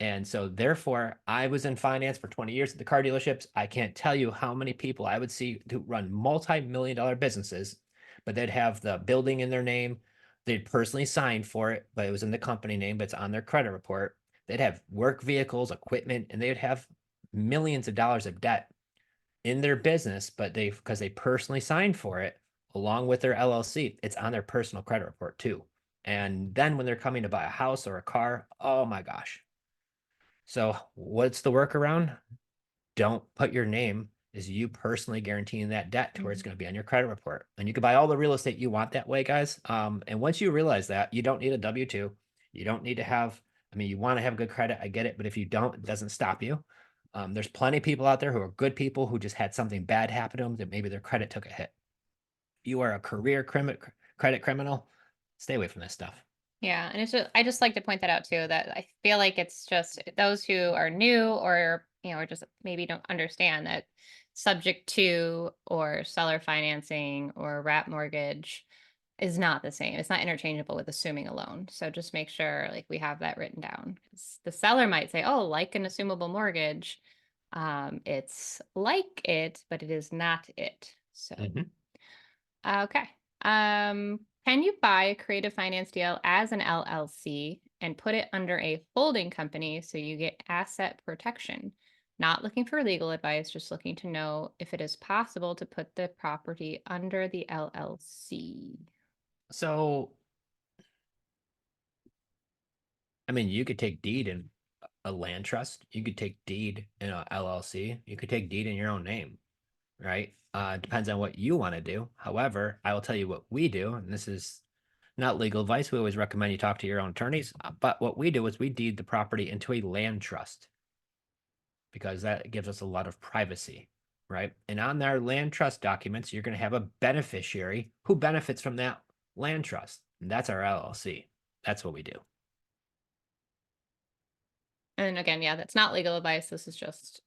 Speaker 1: And so therefore, I was in finance for 20 years at the car dealerships. I can't tell you how many people I would see to run multi-million-dollar businesses, but they'd have the building in their name. They'd personally sign for it, but it was in the company name, but it's on their credit report. They'd have work vehicles, equipment, and they'd have millions of dollars of debt in their business, but because they personally signed for it along with their LLC, it's on their personal credit report too. And then when they're coming to buy a house or a car, oh my gosh. So what's the workaround? Don't put your name as you personally guaranteeing that debt to where it's going to be on your credit report. And you can buy all the real estate you want that way, guys. And once you realize that, you don't need a W-2. You don't need to have, I mean, you want to have good credit. I get it. But if you don't, it doesn't stop you. There's plenty of people out there who are good people who just had something bad happen to them that maybe their credit took a hit. You are a career credit criminal. Stay away from this stuff.
Speaker 2: Yeah, and I just like to point that out too, that I feel like it's just those who are new or, or just maybe don't understand that subject to or seller financing or wrap mortgage is not the same. It's not interchangeable with assuming a loan. So just make sure like we have that written down. 'Cause the seller might say, oh, like an assumable mortgage. It's like it, but it is not it. So okay. Can you buy a creative finance deal as an LLC and put it under a holding company so you get asset protection? Not looking for legal advice, just looking to know if it is possible to put the property under the LLC.
Speaker 1: So, I mean, you could take deed in a land trust. You could take deed in a LLC. You could take deed in your own name, right? Depends on what you want to do. However, I will tell you what we do, and this is not legal advice. We always recommend you talk to your own attorneys. But what we do is we deed the property into a land trust because that gives us a lot of privacy, right? And on our land trust documents, you're going to have a beneficiary who benefits from that land trust. And that's our LLC. That's what we do.
Speaker 2: And again, yeah, that's not legal advice. This is just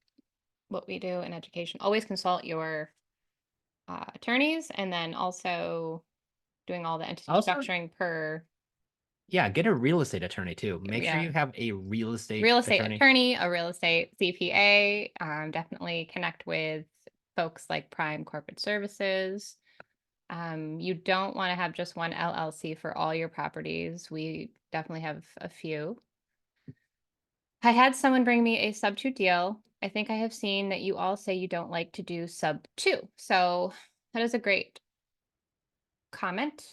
Speaker 2: what we do in education. Always consult your attorneys, and then also doing all the entity structuring per.
Speaker 1: Yeah, get a real estate attorney too. Make sure
Speaker 2: Yeah.
Speaker 1: you have a real estate
Speaker 2: attorney, a real estate CPA. Definitely connect with folks like Prime Corporate Services. You don't want to have just one LLC for all your properties. We definitely have a few. I had someone bring me a sub 2 deal. I think I have seen that you all say you don't like to do sub 2. So that is a great comment.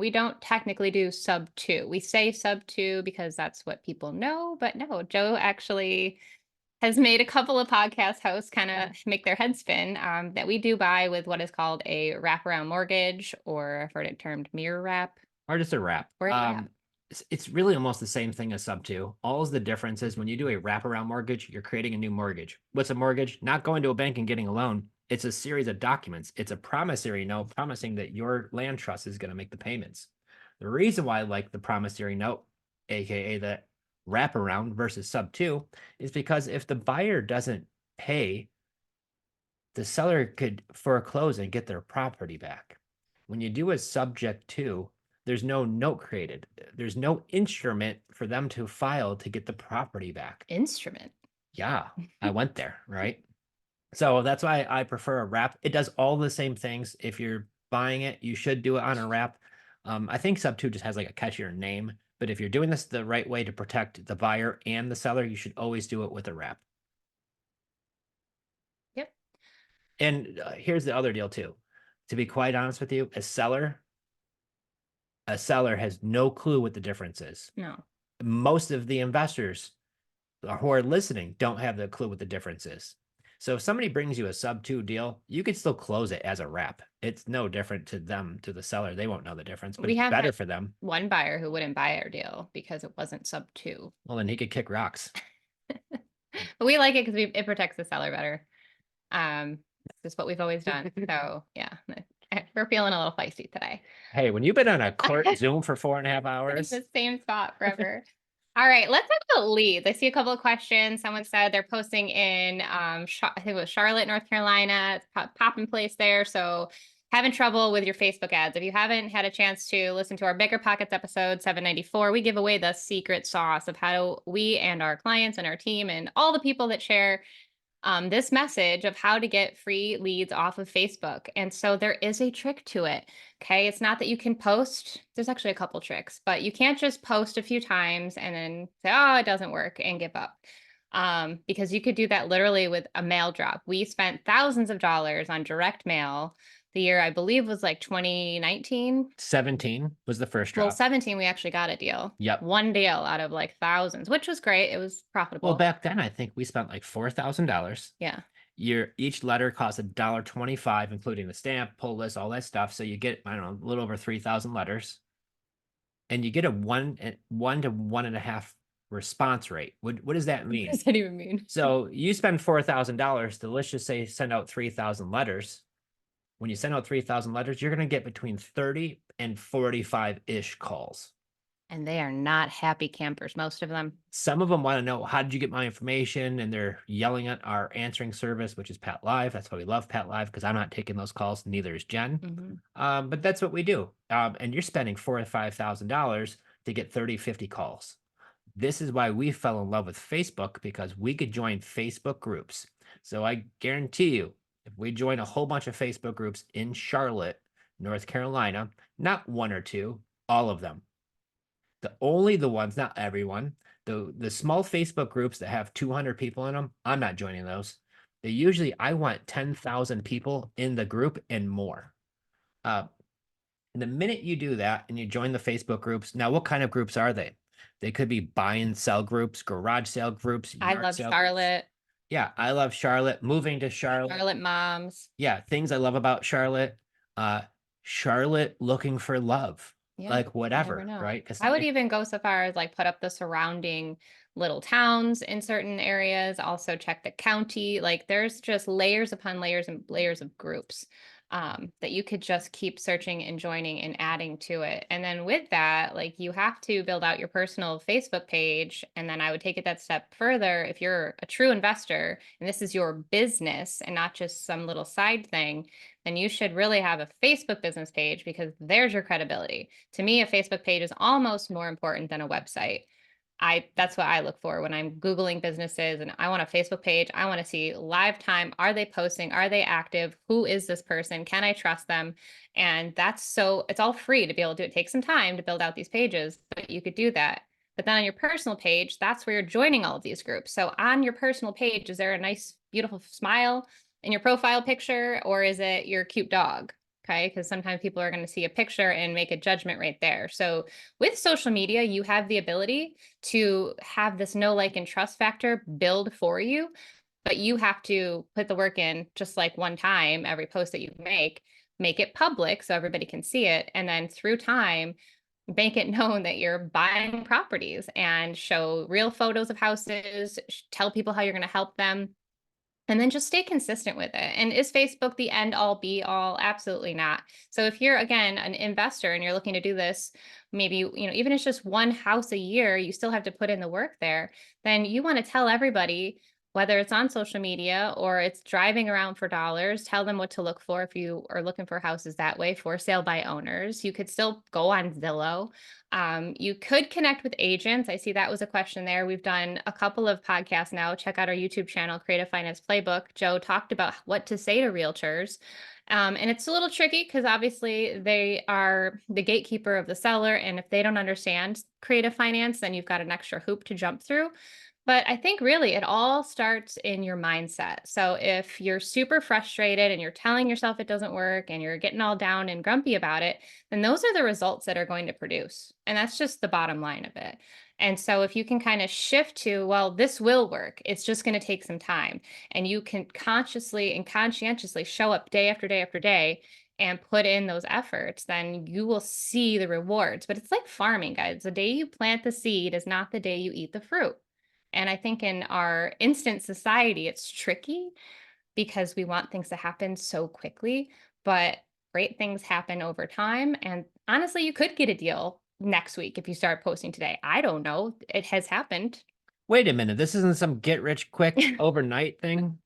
Speaker 2: We don't technically do sub 2. We say sub 2 because that's what people know, but no, Joe actually has made a couple of podcast hosts kind of make their head spin that we do buy with what is called a wraparound mortgage, or I've heard it termed mirror wrap.
Speaker 1: or just a wrap.
Speaker 2: Or a wrap.
Speaker 1: It's really almost the same thing as sub 2. All the difference is when you do a wraparound mortgage, you're creating a new mortgage. What's a mortgage? Not going to a bank and getting a loan. It's a series of documents. It's a promissory note promising that your land trust is going to make the payments. The reason why I like the promissory note, aka the wraparound versus sub 2, is because if the buyer doesn't pay, the seller could foreclose and get their property back. When you do a subject to, there's no note created. There's no instrument for them to file to get the property back.
Speaker 2: Instrument.
Speaker 1: Yeah, I went there, right? So that's why I prefer a wrap. It does all the same things. If you're buying it, you should do it on a wrap. I think sub 2 just has like a catchier name, but if you're doing this the right way to protect the buyer and the seller, you should always do it with a wrap.
Speaker 2: Yep.
Speaker 1: And here's the other deal too. To be quite honest with you, a seller has no clue what the difference is.
Speaker 2: No.
Speaker 1: Most of the investors who are listening don't have the clue what the difference is. So if somebody brings you a sub 2 deal, you could still close it as a wrap. It's no different to them, to the seller. They won't know the difference, but
Speaker 2: We
Speaker 1: it's
Speaker 2: have
Speaker 1: better
Speaker 2: had
Speaker 1: for them.
Speaker 2: one buyer who wouldn't buy our deal because it wasn't sub 2.
Speaker 1: Well, then he could kick rocks.
Speaker 2: But we like it because it protects the seller better. It's just what we've always done. So yeah, we're feeling a little feisty today.
Speaker 1: Hey, when you've been on a court Zoom for 4.5
Speaker 2: In
Speaker 1: hours,
Speaker 2: the same spot forever. All right, let's talk about leads. I see a couple of questions. Someone said they're posting in, I think it was Charlotte, North Carolina. It's popping place there. So having trouble with your Facebook ads. If you haven't had a chance to listen to our Bigger Pockets episode 794, we give away the secret sauce of how we and our clients and our team and all the people that share this message of how to get free leads off of Facebook. And so there is a trick to it. Okay. It's not that you can post, there's actually a couple tricks, but you can't just post a few times and then say, oh, it doesn't work and give up. Because you could do that literally with a mail drop. We spent thousands of dollars on direct mail. The year I believe was like 2019.
Speaker 1: 17 was the first
Speaker 2: Well,
Speaker 1: drop.
Speaker 2: 17, we actually got a deal.
Speaker 1: Yep.
Speaker 2: One deal out of like thousands, which was great. It was profitable.
Speaker 1: Well, back then, I think we spent like $4,000.
Speaker 2: Yeah.
Speaker 1: Each letter costs $1.25, including the stamp, pull list, all that stuff. So you get, I don't know, a little over 3,000 letters, and you get a 1 to 1.5 response rate. What does that mean?
Speaker 2: What does that even mean?
Speaker 1: So you spend $4,000 to, let's just say, send out 3,000 letters. When you send out 3,000 letters, you're going to get between 30 and 45-ish calls.
Speaker 2: And they are not happy campers, most of them.
Speaker 1: Some of them want to know, how did you get my information? And they're yelling at our answering service, which is Pat Live. That's why we love Pat Live, because I'm not taking those calls. Neither is Jen. But that's what we do. And you're spending $4,000 to $5,000 to get 30, 50 calls. This is why we fell in love with Facebook, because we could join Facebook groups. So I guarantee you, if we join a whole bunch of Facebook groups in Charlotte, North Carolina, not one or two, all of them. Only the ones, not everyone. The small Facebook groups that have 200 people in them, I'm not joining those. I want 10,000 people in the group and more. And the minute you do that and you join the Facebook groups, now what kind of groups are they? They could be buy and sell groups, garage sale groups.
Speaker 2: I love Charlotte.
Speaker 1: Yeah, I love Charlotte. Moving to Charlotte.
Speaker 2: Charlotte moms.
Speaker 1: Yeah, things I love about Charlotte. Charlotte looking for love.
Speaker 2: Yeah,
Speaker 1: like whatever, right?
Speaker 2: I would even go so far as like put up the surrounding little towns in certain areas. Also check the county. Like there's just layers upon layers and layers of groups that you could just keep searching and joining and adding to it. And then with that, like you have to build out your personal Facebook page. And then I would take it that step further. If you're a true investor and this is your business and not just some little side thing, then you should really have a Facebook business page, because there's your credibility. To me, a Facebook page is almost more important than a website. That's what I look for when I'm Googling businesses and I want a Facebook page. I want to see live time. Are they posting? Are they active? Who is this person? Can I trust them? And it's all free to be able to do it. Take some time to build out these pages, but you could do that. But then on your personal page, that's where you're joining all of these groups. So on your personal page, is there a nice, beautiful smile in your profile picture, or is it your cute dog? Okay, because sometimes people are going to see a picture and make a judgment right there. So with social media, you have the ability to have this know, like, and trust factor build for you, but you have to put the work in. Just like one time, every post that you make it public so everybody can see it. And then through time, make it known that you're buying properties and show real photos of houses, tell people how you're going to help them. And then just stay consistent with it. And is Facebook the end all be all? Absolutely not. So if you're, again, an investor and you're looking to do this, maybe, even if it's just one house a year, you still have to put in the work there, then you want to tell everybody, whether it's on social media or it's driving around for dollars, tell them what to look for if you are looking for houses that way, for sale by owners. You could still go on Zillow. You could connect with agents. I see that was a question there. We've done a couple of podcasts now. Check out our YouTube channel, Creative Finance Playbook. Joe talked about what to say to realtors. And it's a little tricky because obviously they are the gatekeeper of the seller. And if they don't understand creative finance, then you've got an extra hoop to jump through. But I think really it all starts in your mindset. So if you're super frustrated and you're telling yourself it doesn't work and you're getting all down and grumpy about it, then those are the results that are going to produce. And that's just the bottom line of it. And so if you can kind of shift to, well, this will work, it's just going to take some time. And you can consciously and conscientiously show up day after day after day and put in those efforts, then you will see the rewards. But it's like farming, guys. The day you plant the seed is not the day you eat the fruit. And I think in our instant society, it's tricky because we want things to happen so quickly, but great things happen over time. And honestly, you could get a deal next week if you start posting today. I don't know. It has happened.
Speaker 1: Wait a minute. This isn't some get rich quick overnight thing.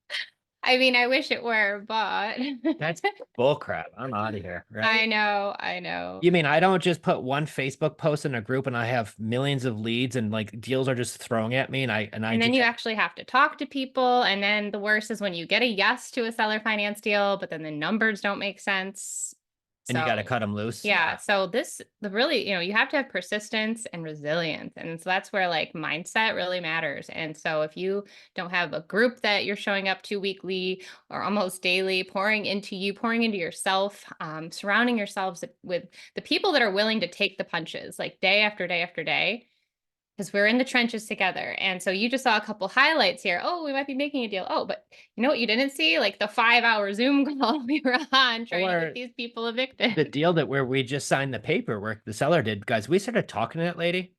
Speaker 2: I mean, I wish it were, but
Speaker 1: That's bullcrap. I'm out of here. Right?
Speaker 2: I know.
Speaker 1: You mean I don't just put one Facebook post in a group and I have millions of leads and like deals are just throwing at me
Speaker 2: And then you actually have to talk to people. And then the worst is when you get a yes to a seller finance deal, but then the numbers don't make sense.
Speaker 1: and you got to
Speaker 2: So,
Speaker 1: cut them loose.
Speaker 2: yeah. So the really, you have to have persistence and resilience. And so that's where like mindset really matters. And so if you don't have a group that you're showing up to weekly or almost daily, pouring into yourself, surrounding yourselves with the people that are willing to take the punches like day after day after day, because we're in the trenches together. And so you just saw a couple highlights here. Oh, we might be making a deal. Oh, but you know what you didn't see? Like the 5-hour Zoom call we were on trying to
Speaker 1: Or
Speaker 2: get these people evicted.
Speaker 1: the deal that where we just signed the paperwork, the seller did, guys, we started talking to that lady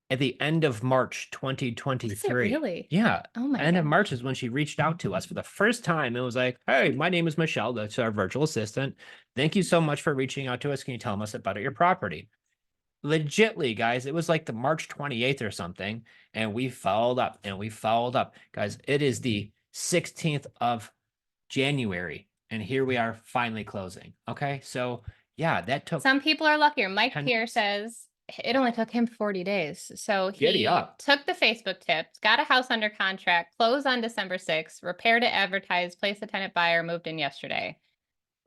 Speaker 1: at the end of March 2023.
Speaker 2: Really?
Speaker 1: Yeah.
Speaker 2: Oh my
Speaker 1: End of
Speaker 2: God.
Speaker 1: March is when she reached out to us for the first time. It was like, hey, my name is Michelle. That's our virtual assistant. Thank you so much for reaching out to us. Can you tell us about your property? Legitly, guys, it was like the March 28th or something. And we followed up and we followed up. Guys, it is the 16th of January. And here we are finally closing. Okay. So yeah, that took
Speaker 2: Some people are luckier. Mike
Speaker 1: 10
Speaker 2: Pierce says it only took him 40 days. So
Speaker 1: Giddy
Speaker 2: he
Speaker 1: up.
Speaker 2: took the Facebook tips, got a house under contract, closed on December 6th, repaired it, advertised, placed a tenant buyer, moved in yesterday.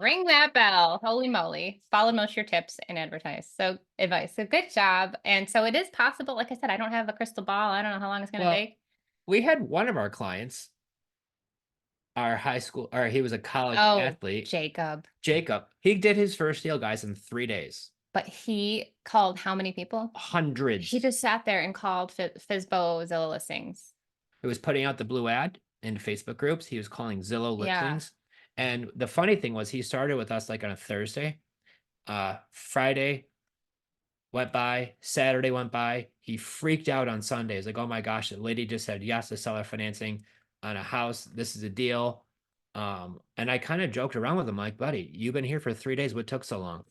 Speaker 2: Ring that bell. Holy moly. Followed most of your tips and advertised. So advice. So good job. And so it is possible. Like I said, I don't have a crystal ball. I don't know how long it's going to
Speaker 1: Well,
Speaker 2: take.
Speaker 1: we had one of our clients, our high school, or he was a college
Speaker 2: Oh,
Speaker 1: athlete,
Speaker 2: Jacob.
Speaker 1: He did his first deal, guys, in 3 days.
Speaker 2: But he called how many people?
Speaker 1: Hundreds.
Speaker 2: He just sat there and called FSBO Zillow listings.
Speaker 1: It was putting out the blue ad in Facebook groups. He was calling Zillow
Speaker 2: Yeah.
Speaker 1: listings. And the funny thing was he started with us like on a Thursday. Friday went by, Saturday went by. He freaked out on Sunday. He's like, oh my gosh, the lady just said yes to seller financing on a house. This is a deal. And I kind of joked around with him, like, buddy, you've been here for 3 days. What took so long?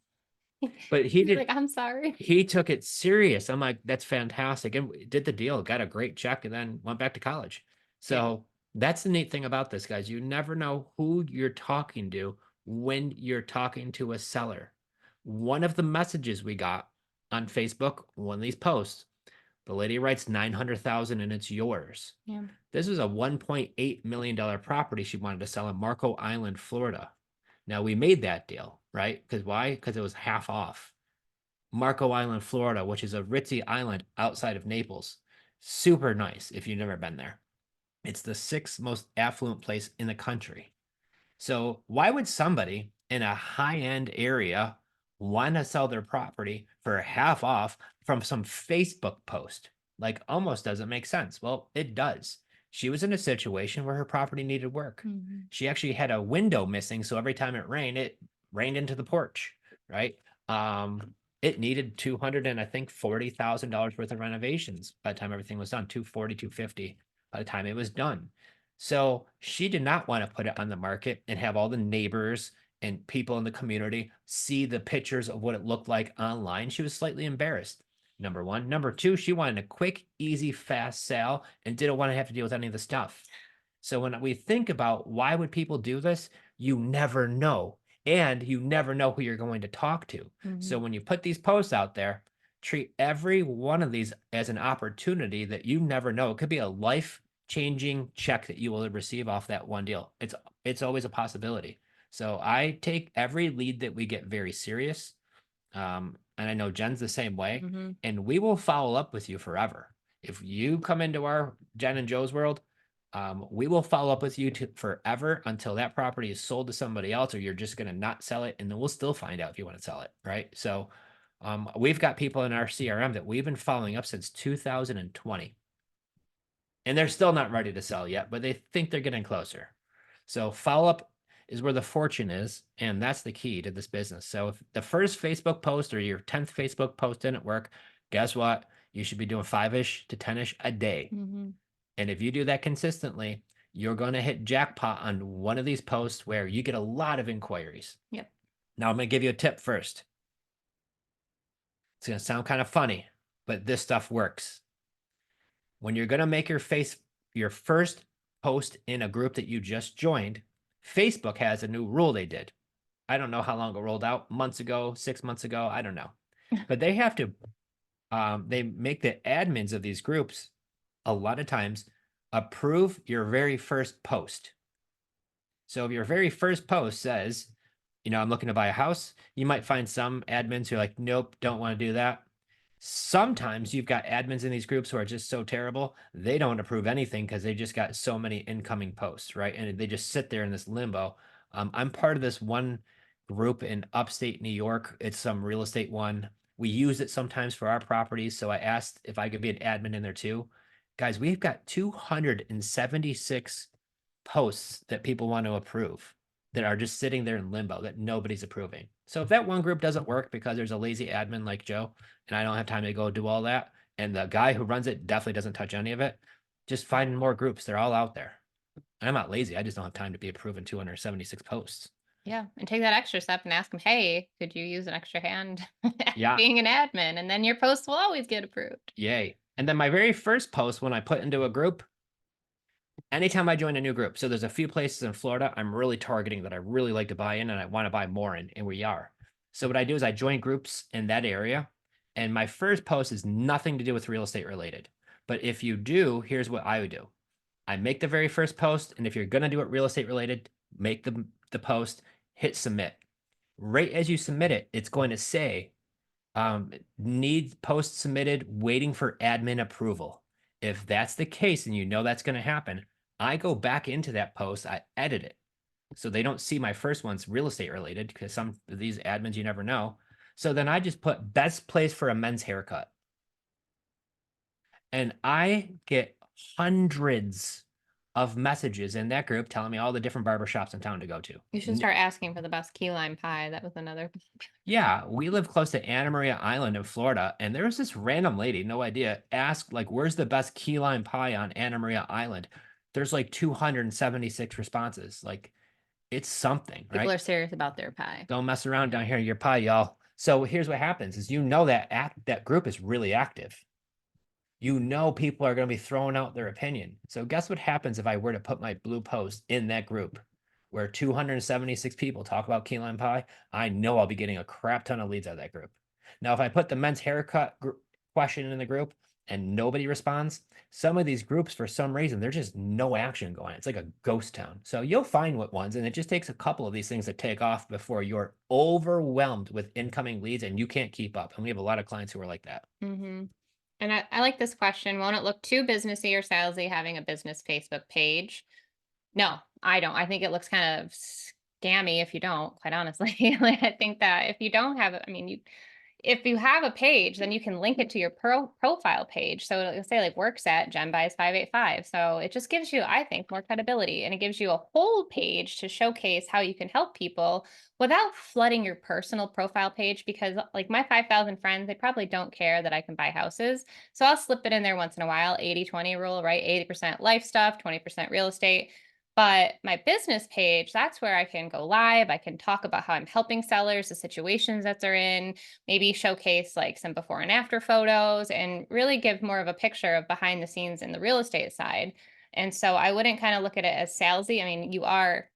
Speaker 1: But he
Speaker 2: He's
Speaker 1: did.
Speaker 2: like, I'm sorry.
Speaker 1: He took it serious. I'm like, that's fantastic. And we did the deal, got a great check, and then went back to college. So that's the neat thing about this, guys. You never know who you're talking to when you're talking to a seller. One of the messages we got on Facebook, one of these posts, the lady writes 900,000 and it's yours.
Speaker 2: Yeah.
Speaker 1: This was a $1.8 million property she wanted to sell in Marco Island, Florida. Now we made that deal, right? Because why? Because it was half off. Marco Island, Florida, which is a ritzy island outside of Naples. Super nice if you've never been there. It's the 6th most affluent place in the country. So why would somebody in a high-end area want to sell their property for half off from some Facebook post? Like, almost doesn't make sense. Well, it does. She was in a situation where her property needed work.
Speaker 2: Mm-hmm.
Speaker 1: She actually had a window missing, so every time it rained into the porch, right? It needed $240,000 worth of renovations by the time everything was done. 240, 250 by the time it was done. So she did not want to put it on the market and have all the neighbors and people in the community see the pictures of what it looked like online. She was slightly embarrassed. Number one. Number two, she wanted a quick, easy, fast sale and didn't want to have to deal with any of the stuff. So when we think about why would people do this, you never know. And you never know who you're going to talk to. So when you put these posts out there, treat every one of these as an opportunity that you never know. It could be a life-changing check that you will receive off that one deal. It's always a possibility. So I take every lead that we get very serious. And I know Jen's the same way. And we will follow up with you forever. If you come into our Jen and Joe's world, we will follow up with you forever until that property is sold to somebody else, or you're just going to not sell it. And then we'll still find out if you want to sell it. Right. So we've got people in our CRM that we've been following up since 2020. And they're still not ready to sell yet, but they think they're getting closer. So follow up is where the fortune is. And that's the key to this business. So if the first Facebook post or your 10th Facebook post didn't work, guess what? You should be doing 5-ish to 10-ish a day. And if you do that consistently, you're going to hit jackpot on one of these posts where you get a lot of inquiries.
Speaker 2: Yep.
Speaker 1: Now I'm going to give you a tip first. It's going to sound kind of funny, but this stuff works. When you're going to make your first post in a group that you just joined, Facebook has a new rule they did. I don't know how long it rolled out, months ago, 6 months ago, I don't know. But they have to, they make the admins of these groups a lot of times approve your very first post. So if your very first post says, I'm looking to buy a house, you might find some admins who are like, nope, don't want to do that. Sometimes you've got admins in these groups who are just so terrible, they don't approve anything because they just got so many incoming posts, right? And they just sit there in this limbo. I'm part of this one group in upstate New York. It's some real estate one. We use it sometimes for our properties. So I asked if I could be an admin in there too. Guys, we've got 276 posts that people want to approve that are just sitting there in limbo that nobody's approving. So if that one group doesn't work because there's a lazy admin like Joe, and I don't have time to go do all that, and the guy who runs it definitely doesn't touch any of it, just find more groups. They're all out there. And I'm not lazy. I just don't have time to be approving 276 posts.
Speaker 2: Yeah. And take that extra step and ask them, hey, could you use an extra hand
Speaker 1: Yeah.
Speaker 2: being an admin? And then your post will always get approved.
Speaker 1: Yay. And then my very first post, when I put into a group, anytime I join a new group, so there's a few places in Florida I'm really targeting that I really like to buy in and I want to buy more in, and we are. So what I do is I join groups in that area, and my first post is nothing to do with real estate related. But if you do, here's what I would do. I make the very first post, and if you're going to do it real estate related, make the post, hit submit. Right as you submit it, it's going to say, needs post submitted, waiting for admin approval. If that's the case and you know that's going to happen, I go back into that post, I edit it. So they don't see my first one's real estate related because some of these admins you never know. So then I just put best place for a men's haircut. And I get hundreds of messages in that group telling me all the different barbershops in town to go to.
Speaker 2: You should start asking for the best key lime pie. That was another.
Speaker 1: Yeah, we live close to Anna Maria Island in Florida, and there was this random lady, no idea, asked like, where's the best key lime pie on Anna Maria Island? There's like 276 responses. Like, it's something,
Speaker 2: People
Speaker 1: right?
Speaker 2: are serious about their pie.
Speaker 1: Don't mess around down here in your pie, y'all. So here's what happens is that group is really active. People are going to be throwing out their opinion. So guess what happens if I were to put my blue post in that group where 276 people talk about key lime pie? I know I'll be getting a crap ton of leads out of that group. Now, if I put the men's haircut question in the group and nobody responds, some of these groups, for some reason, there's just no action going on. It's like a ghost town. So you'll find what ones, and it just takes a couple of these things to take off before you're overwhelmed with incoming leads and you can't keep up. And we have a lot of clients who are like that.
Speaker 2: And I like this question. Won't it look too businessy or salesy having a business Facebook page? No, I don't. I think it looks kind of scammy if you don't, quite honestly. Like, I think that if you don't have it, I mean, if you have a page, then you can link it to your profile page. So it'll say like works at Jenn buys 585. So it just gives you, I think, more credibility, and it gives you a whole page to showcase how you can help people without flooding your personal profile page, because like my 5,000 friends, they probably don't care that I can buy houses. So I'll slip it in there once in a while, 80-20 rule, right? 80% life stuff, 20% real estate. But my business page, that's where I can go live. I can talk about how I'm helping sellers, the situations that they're in, maybe showcase like some before and after photos, and really give more of a picture of behind the scenes in the real estate side. And so I wouldn't kind of look at it as salesy. I mean, you are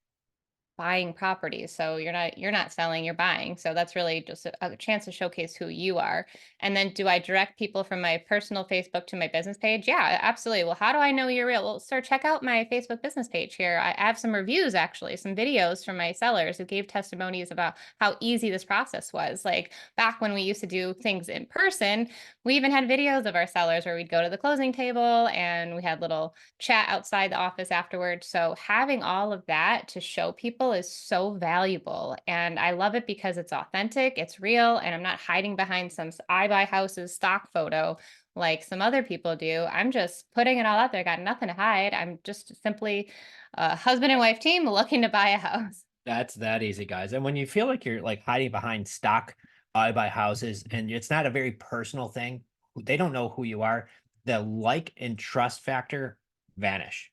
Speaker 2: buying properties, so you're not selling, you're buying. So that's really just a chance to showcase who you are. And then, do I direct people from my personal Facebook to my business page? Yeah, absolutely. Well, how do I know you're real? Well, sir, check out my Facebook business page here. I have some reviews, actually, some videos from my sellers who gave testimonies about how easy this process was. Like back when we used to do things in person, we even had videos of our sellers where we'd go to the closing table and we had little chat outside the office afterwards. So having all of that to show people is so valuable. And I love it because it's authentic, it's real, and I'm not hiding behind some I buy houses stock photo like some other people do. I'm just putting it all out there. Got nothing to hide. I'm just simply a husband and wife team looking to buy a house.
Speaker 1: That's that easy, guys. And when you feel like you're like hiding behind stock, I buy houses, and it's not a very personal thing, they don't know who you are. The like and trust factor vanish.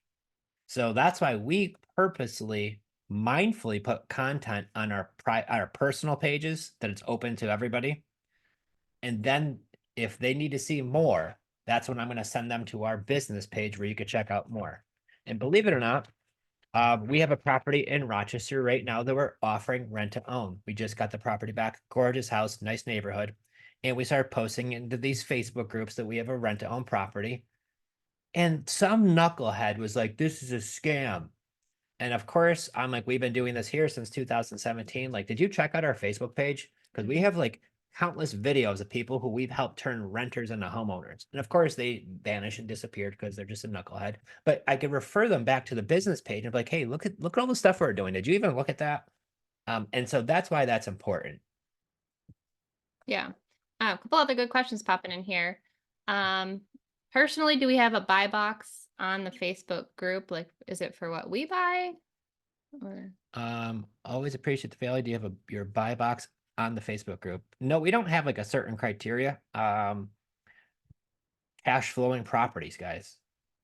Speaker 1: So that's why we purposely, mindfully put content on our personal pages that it's open to everybody. And then if they need to see more, that's when I'm going to send them to our business page where you could check out more. And believe it or not, we have a property in Rochester right now that we're offering rent to own. We just got the property back, gorgeous house, nice neighborhood. And we started posting into these Facebook groups that we have a rent to own property. And some knucklehead was like, this is a scam. And of course, I'm like, we've been doing this here since 2017. Like, did you check out our Facebook page? Because we have like countless videos of people who we've helped turn renters into homeowners. And of course, they vanish and disappeared because they're just a knucklehead. But I could refer them back to the business page and be like, hey, look at all the stuff we're doing. Did you even look at that? And so that's why that's important.
Speaker 2: Yeah. A couple other good questions popping in here. Personally, do we have a buy box on the Facebook group? Like, is it for what we buy? Or
Speaker 1: Always appreciate the value. Do you have your buy box on the Facebook group? No, we don't have like a certain criteria. Cash flowing properties, guys.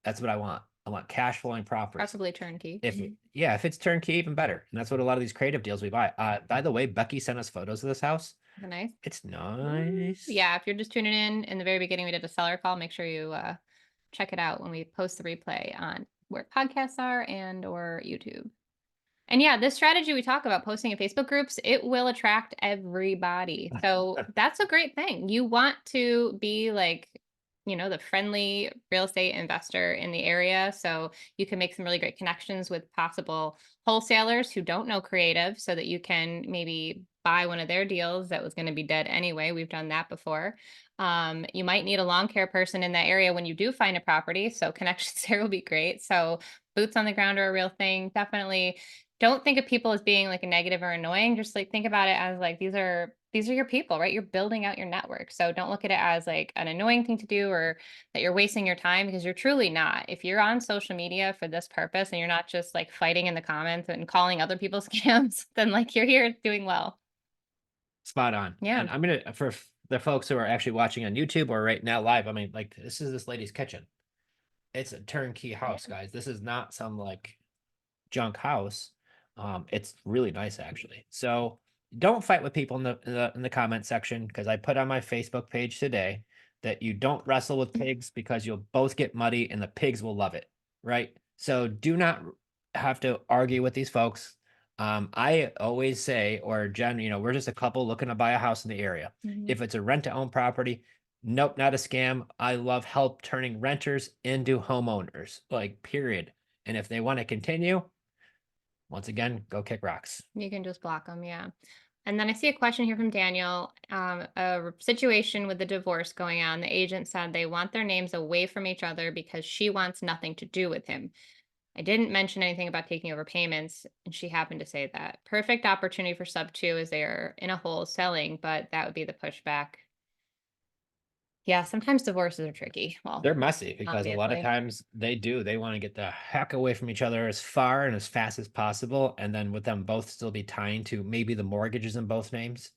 Speaker 1: That's what I want. I want cash flowing properties.
Speaker 2: possibly turnkey?
Speaker 1: If it's turnkey, even better. And that's what a lot of these creative deals we buy. By the way, Becky sent us photos of this house.
Speaker 2: Nice.
Speaker 1: It's nice.
Speaker 2: Yeah, if you're just tuning in the very beginning, we did a seller call. Make sure you check it out when we post the replay on where podcasts are and or YouTube. And yeah, this strategy we talk about, posting in Facebook groups, it will attract everybody. So that's a great thing. You want to be like, the friendly real estate investor in the area. So you can make some really great connections with possible wholesalers who don't know creative, so that you can maybe buy one of their deals that was going to be dead anyway. We've done that before. You might need a lawn care person in that area when you do find a property. So connections there will be great. So boots on the ground are a real thing. Definitely don't think of people as being like a negative or annoying. Just like think about it as like, these are your people, right? You're building out your network. So don't look at it as like an annoying thing to do, or that you're wasting your time, because you're truly not. If you're on social media for this purpose and you're not just like fighting in the comments and calling other people scams, then like you're here doing well.
Speaker 1: Spot on.
Speaker 2: Yeah.
Speaker 1: And I'm gonna, for the folks who are actually watching on YouTube or right now live, I mean, like, this is this lady's kitchen. It's a turnkey house, guys. This is not some like junk house. It's really nice, actually. So don't fight with people in the comment section, because I put on my Facebook page today that you don't wrestle with pigs, because you'll both get muddy and the pigs will love it, right? So do not have to argue with these folks. I always say, or Jen, we're just a couple looking to buy a house in the area. If it's a rent to own property, nope, not a scam. I love help turning renters into homeowners, like, period. And if they want to continue, once again, go kick rocks.
Speaker 2: You can just block them. Yeah. And then I see a question here from Daniel. A situation with the divorce going on. The agent said they want their names away from each other because she wants nothing to do with him. I didn't mention anything about taking over payments, and she happened to say that. Perfect opportunity for sub two as they are in a hole selling, but that would be the pushback. Yeah, sometimes divorces are tricky. Well,
Speaker 1: They're messy because a lot of
Speaker 2: obviously.
Speaker 1: times they want to get the heck away from each other as far and as fast as possible. And then with them both still be tying to maybe the mortgages in both names,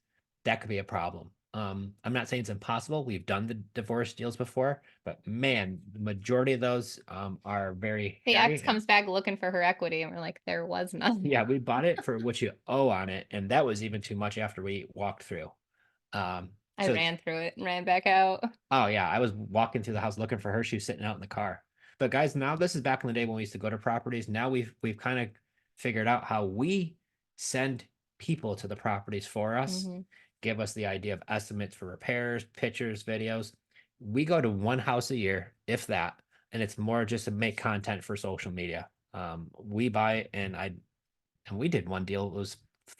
Speaker 1: that could be a problem. I'm not saying it's impossible. We've done the divorce deals before, but man, the majority of those are very
Speaker 2: The
Speaker 1: hairy.
Speaker 2: ex comes back looking for her equity, and we're like, there was none.
Speaker 1: Yeah, we bought it for what you owe on it, and that was even too much after we walked through.
Speaker 2: I
Speaker 1: So it's
Speaker 2: ran through it and ran back out.
Speaker 1: Oh yeah, I was walking through the house looking for her. She was sitting out in the car. But guys, now this is back in the day when we used to go to properties. Now we've kind of figured out how we send people to the properties for us,
Speaker 2: Mhm.
Speaker 1: give us the idea of estimates for repairs, pictures, videos. We go to one house a year, if that, and it's more just to make content for social media. We buy and we did one deal. It was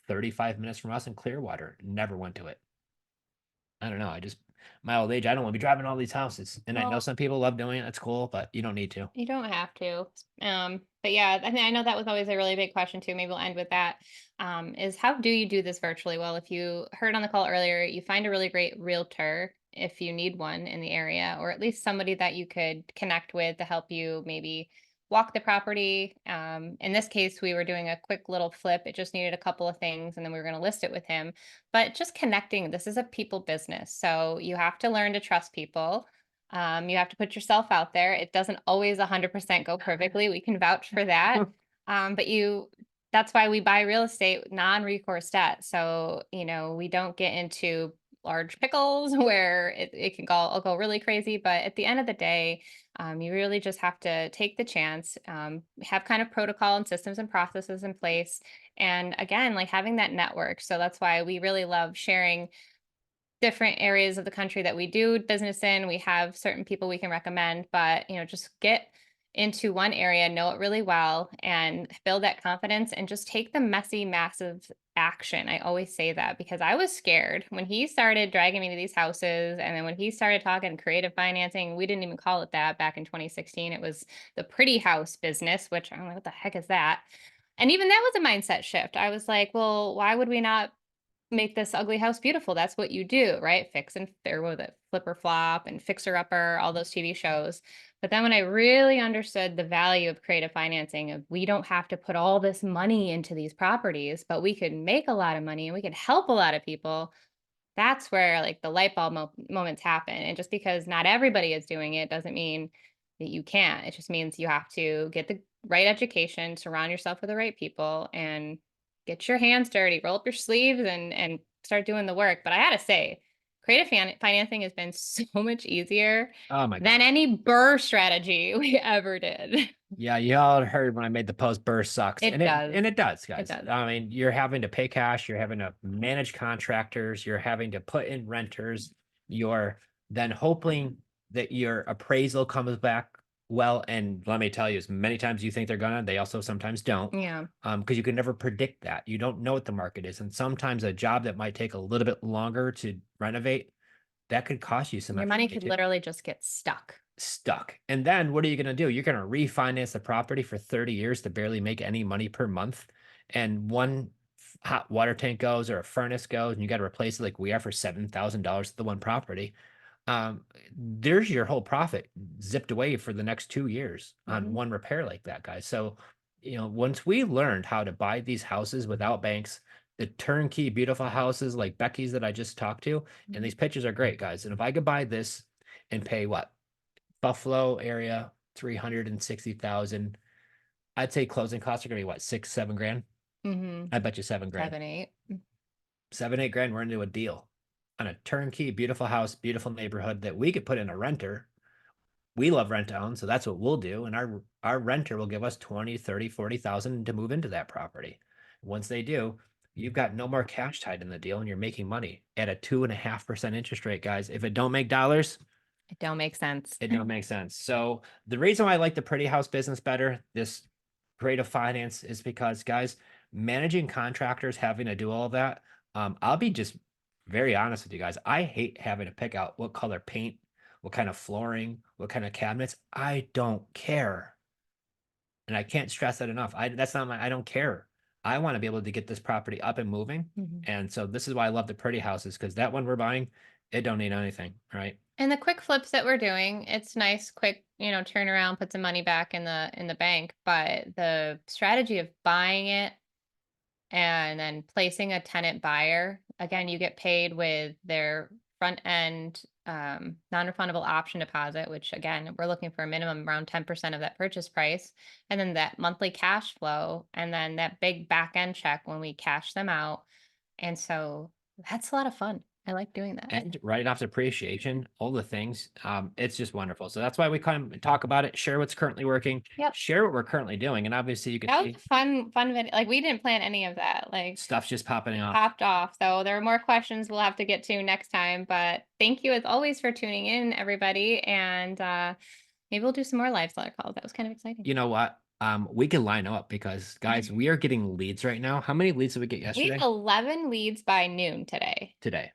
Speaker 1: 35 minutes from us in Clearwater. Never went to it. I don't know. I just my old age, I don't want to be driving all these houses. And I know
Speaker 2: Well,
Speaker 1: some people love doing it. That's cool, but you don't need to.
Speaker 2: you don't have to. But yeah, I know that was always a really big question too. Maybe we'll end with that. Is how do you do this virtually? Well, if you heard on the call earlier, you find a really great realtor if you need one in the area, or at least somebody that you could connect with to help you maybe walk the property. In this case, we were doing a quick little flip. It just needed a couple of things, and then we were going to list it with him. But just connecting, this is a people business. So you have to learn to trust people. You have to put yourself out there. It doesn't always 100% go perfectly. We can vouch for that. But that's why we buy real estate non-recourse debt. So, we don't get into large pickles where it can go really crazy. But at the end of the day, you really just have to take the chance, have kind of protocol and systems and processes in place. And again, like having that network. So that's why we really love sharing different areas of the country that we do business in. We have certain people we can recommend, but just get into one area, know it really well, and build that confidence and just take the messy, massive action. I always say that because I was scared when he started dragging me to these houses. And then when he started talking creative financing, we didn't even call it that back in 2016. It was the pretty house business, which I'm like, what the heck is that? And even that was a mindset shift. I was like, well, why would we not make this ugly house beautiful? That's what you do, right? Fix and there was it, Flipper Flop and Fixer Upper, all those TV shows. But then when I really understood the value of creative financing, of we don't have to put all this money into these properties, but we could make a lot of money and we could help a lot of people. That's where like the light bulb moments happen. And just because not everybody is doing it doesn't mean that you can't. It just means you have to get the right education, surround yourself with the right people, and get your hands dirty, roll up your sleeves, and start doing the work. But I had to say, creative financing has been so much easier
Speaker 1: Oh my
Speaker 2: than
Speaker 1: God.
Speaker 2: any burr strategy we ever did.
Speaker 1: Yeah, y'all heard when I made the post burst sucks.
Speaker 2: It does.
Speaker 1: And it does,
Speaker 2: It
Speaker 1: guys.
Speaker 2: does.
Speaker 1: I mean, you're having to pay cash, you're having to manage contractors, you're having to put in renters, you're then hoping that your appraisal comes back well. And let me tell you, as many times you think they're gonna, they also sometimes don't.
Speaker 2: Yeah.
Speaker 1: Because you can never predict that. You don't know what the market is. And sometimes a job that might take a little bit longer to renovate, that could cost you some
Speaker 2: Your
Speaker 1: extra
Speaker 2: money
Speaker 1: money
Speaker 2: could
Speaker 1: too.
Speaker 2: literally just get stuck.
Speaker 1: Stuck. And then what are you going to do? You're going to refinance the property for 30 years to barely make any money per month. And one hot water tank goes or a furnace goes and you got to replace it like we are for $7,000 to the one property. There's your whole profit zipped away for the next 2 years on one repair like that, guys. So, once we learned how to buy these houses without banks, the turnkey beautiful houses like Becky's that I just talked to, and these pictures are great, guys. And if I could buy this and pay what? Buffalo area, 360,000. I'd say closing costs are gonna be what, 6, 7 grand?
Speaker 2: Mm-hmm.
Speaker 1: I bet you 7 grand.
Speaker 2: 7, 8.
Speaker 1: 7, 8 grand, we're into a deal on a turnkey, beautiful house, beautiful neighborhood that we could put in a renter. We love rent to own, so that's what we'll do. And our renter will give us 20, 30, 40,000 to move into that property. Once they do, you've got no more cash tied in the deal and you're making money at a 2.5% interest rate, guys. If it don't make dollars,
Speaker 2: It don't make sense.
Speaker 1: it don't make sense. So the reason why I like the pretty house business better, this creative finance, is because guys, managing contractors, having to do all of that. I'll be just very honest with you guys. I hate having to pick out what color paint, what kind of flooring, what kind of cabinets. I don't care. And I can't stress that enough. That's not I don't care. I want to be able to get this property up and moving.
Speaker 2: Mhm.
Speaker 1: And so this is why I love the pretty houses, because that one we're buying, it don't need anything, right?
Speaker 2: And the quick flips that we're doing, it's nice, quick, turn around, put some money back in the bank. But the strategy of buying it and then placing a tenant buyer, again, you get paid with their front end non-refundable option deposit, which again, we're looking for a minimum around 10% of that purchase price. And then that monthly cash flow, and then that big back end check when we cash them out. And so that's a lot of fun. I like doing that.
Speaker 1: And write off depreciation, all the things. It's just wonderful. So that's why we come and talk about it, share what's currently working,
Speaker 2: Yep.
Speaker 1: share what we're currently doing. And obviously you can
Speaker 2: That
Speaker 1: see
Speaker 2: was a fun video. Like we didn't plan any of that. Like
Speaker 1: stuff's just popping off.
Speaker 2: popped off. So there are more questions we'll have to get to next time. But thank you as always for tuning in, everybody. And maybe we'll do some more live seller calls. That was kind of exciting.
Speaker 1: You know what? We can line up because guys, we are getting leads right now. How many leads did we get
Speaker 2: We
Speaker 1: yesterday?
Speaker 2: had 11 leads by noon today.
Speaker 1: Today.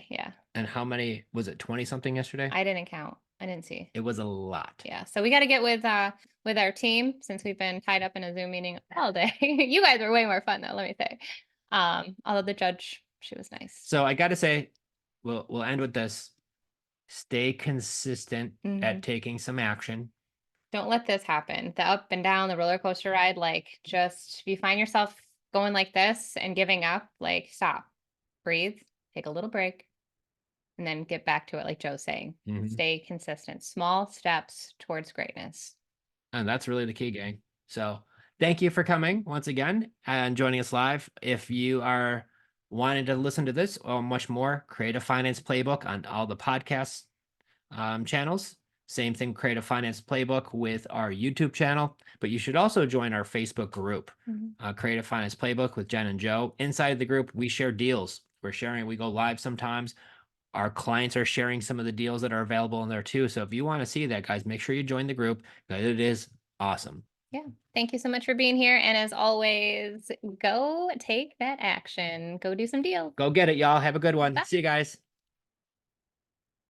Speaker 2: Yeah.
Speaker 1: And how many was it? 20 something yesterday?
Speaker 2: I didn't count. I didn't see.
Speaker 1: It was a lot.
Speaker 2: Yeah. So we got to get with our team since we've been tied up in a Zoom meeting all day. You guys are way more fun though, let me say. Although the judge, she was nice.
Speaker 1: So I got to say, we'll end with this. Stay consistent at taking some action.
Speaker 2: Don't let this happen. The up and down, the roller coaster ride, like just if you find yourself going like this and giving up, like stop, breathe, take a little break, and then get back to it. Like Joe's saying, stay consistent, small steps towards greatness.
Speaker 1: And that's really the key, gang. So thank you for coming once again and joining us live. If you are wanting to listen to this or much more, Creative Finance Playbook on all the podcast channels. Same thing, Creative Finance Playbook with our YouTube channel. But you should also join our Facebook group, Creative Finance Playbook with Jen and Joe. Inside the group, we share deals. We go live sometimes. Our clients are sharing some of the deals that are available in there too. So if you want to see that, guys, make sure you join the group. It is awesome.
Speaker 2: Yeah. Thank you so much for being here. And as always, go take that action. Go do some deals.
Speaker 1: Go get it, y'all. Have a good one.
Speaker 2: Bye.
Speaker 1: See you guys.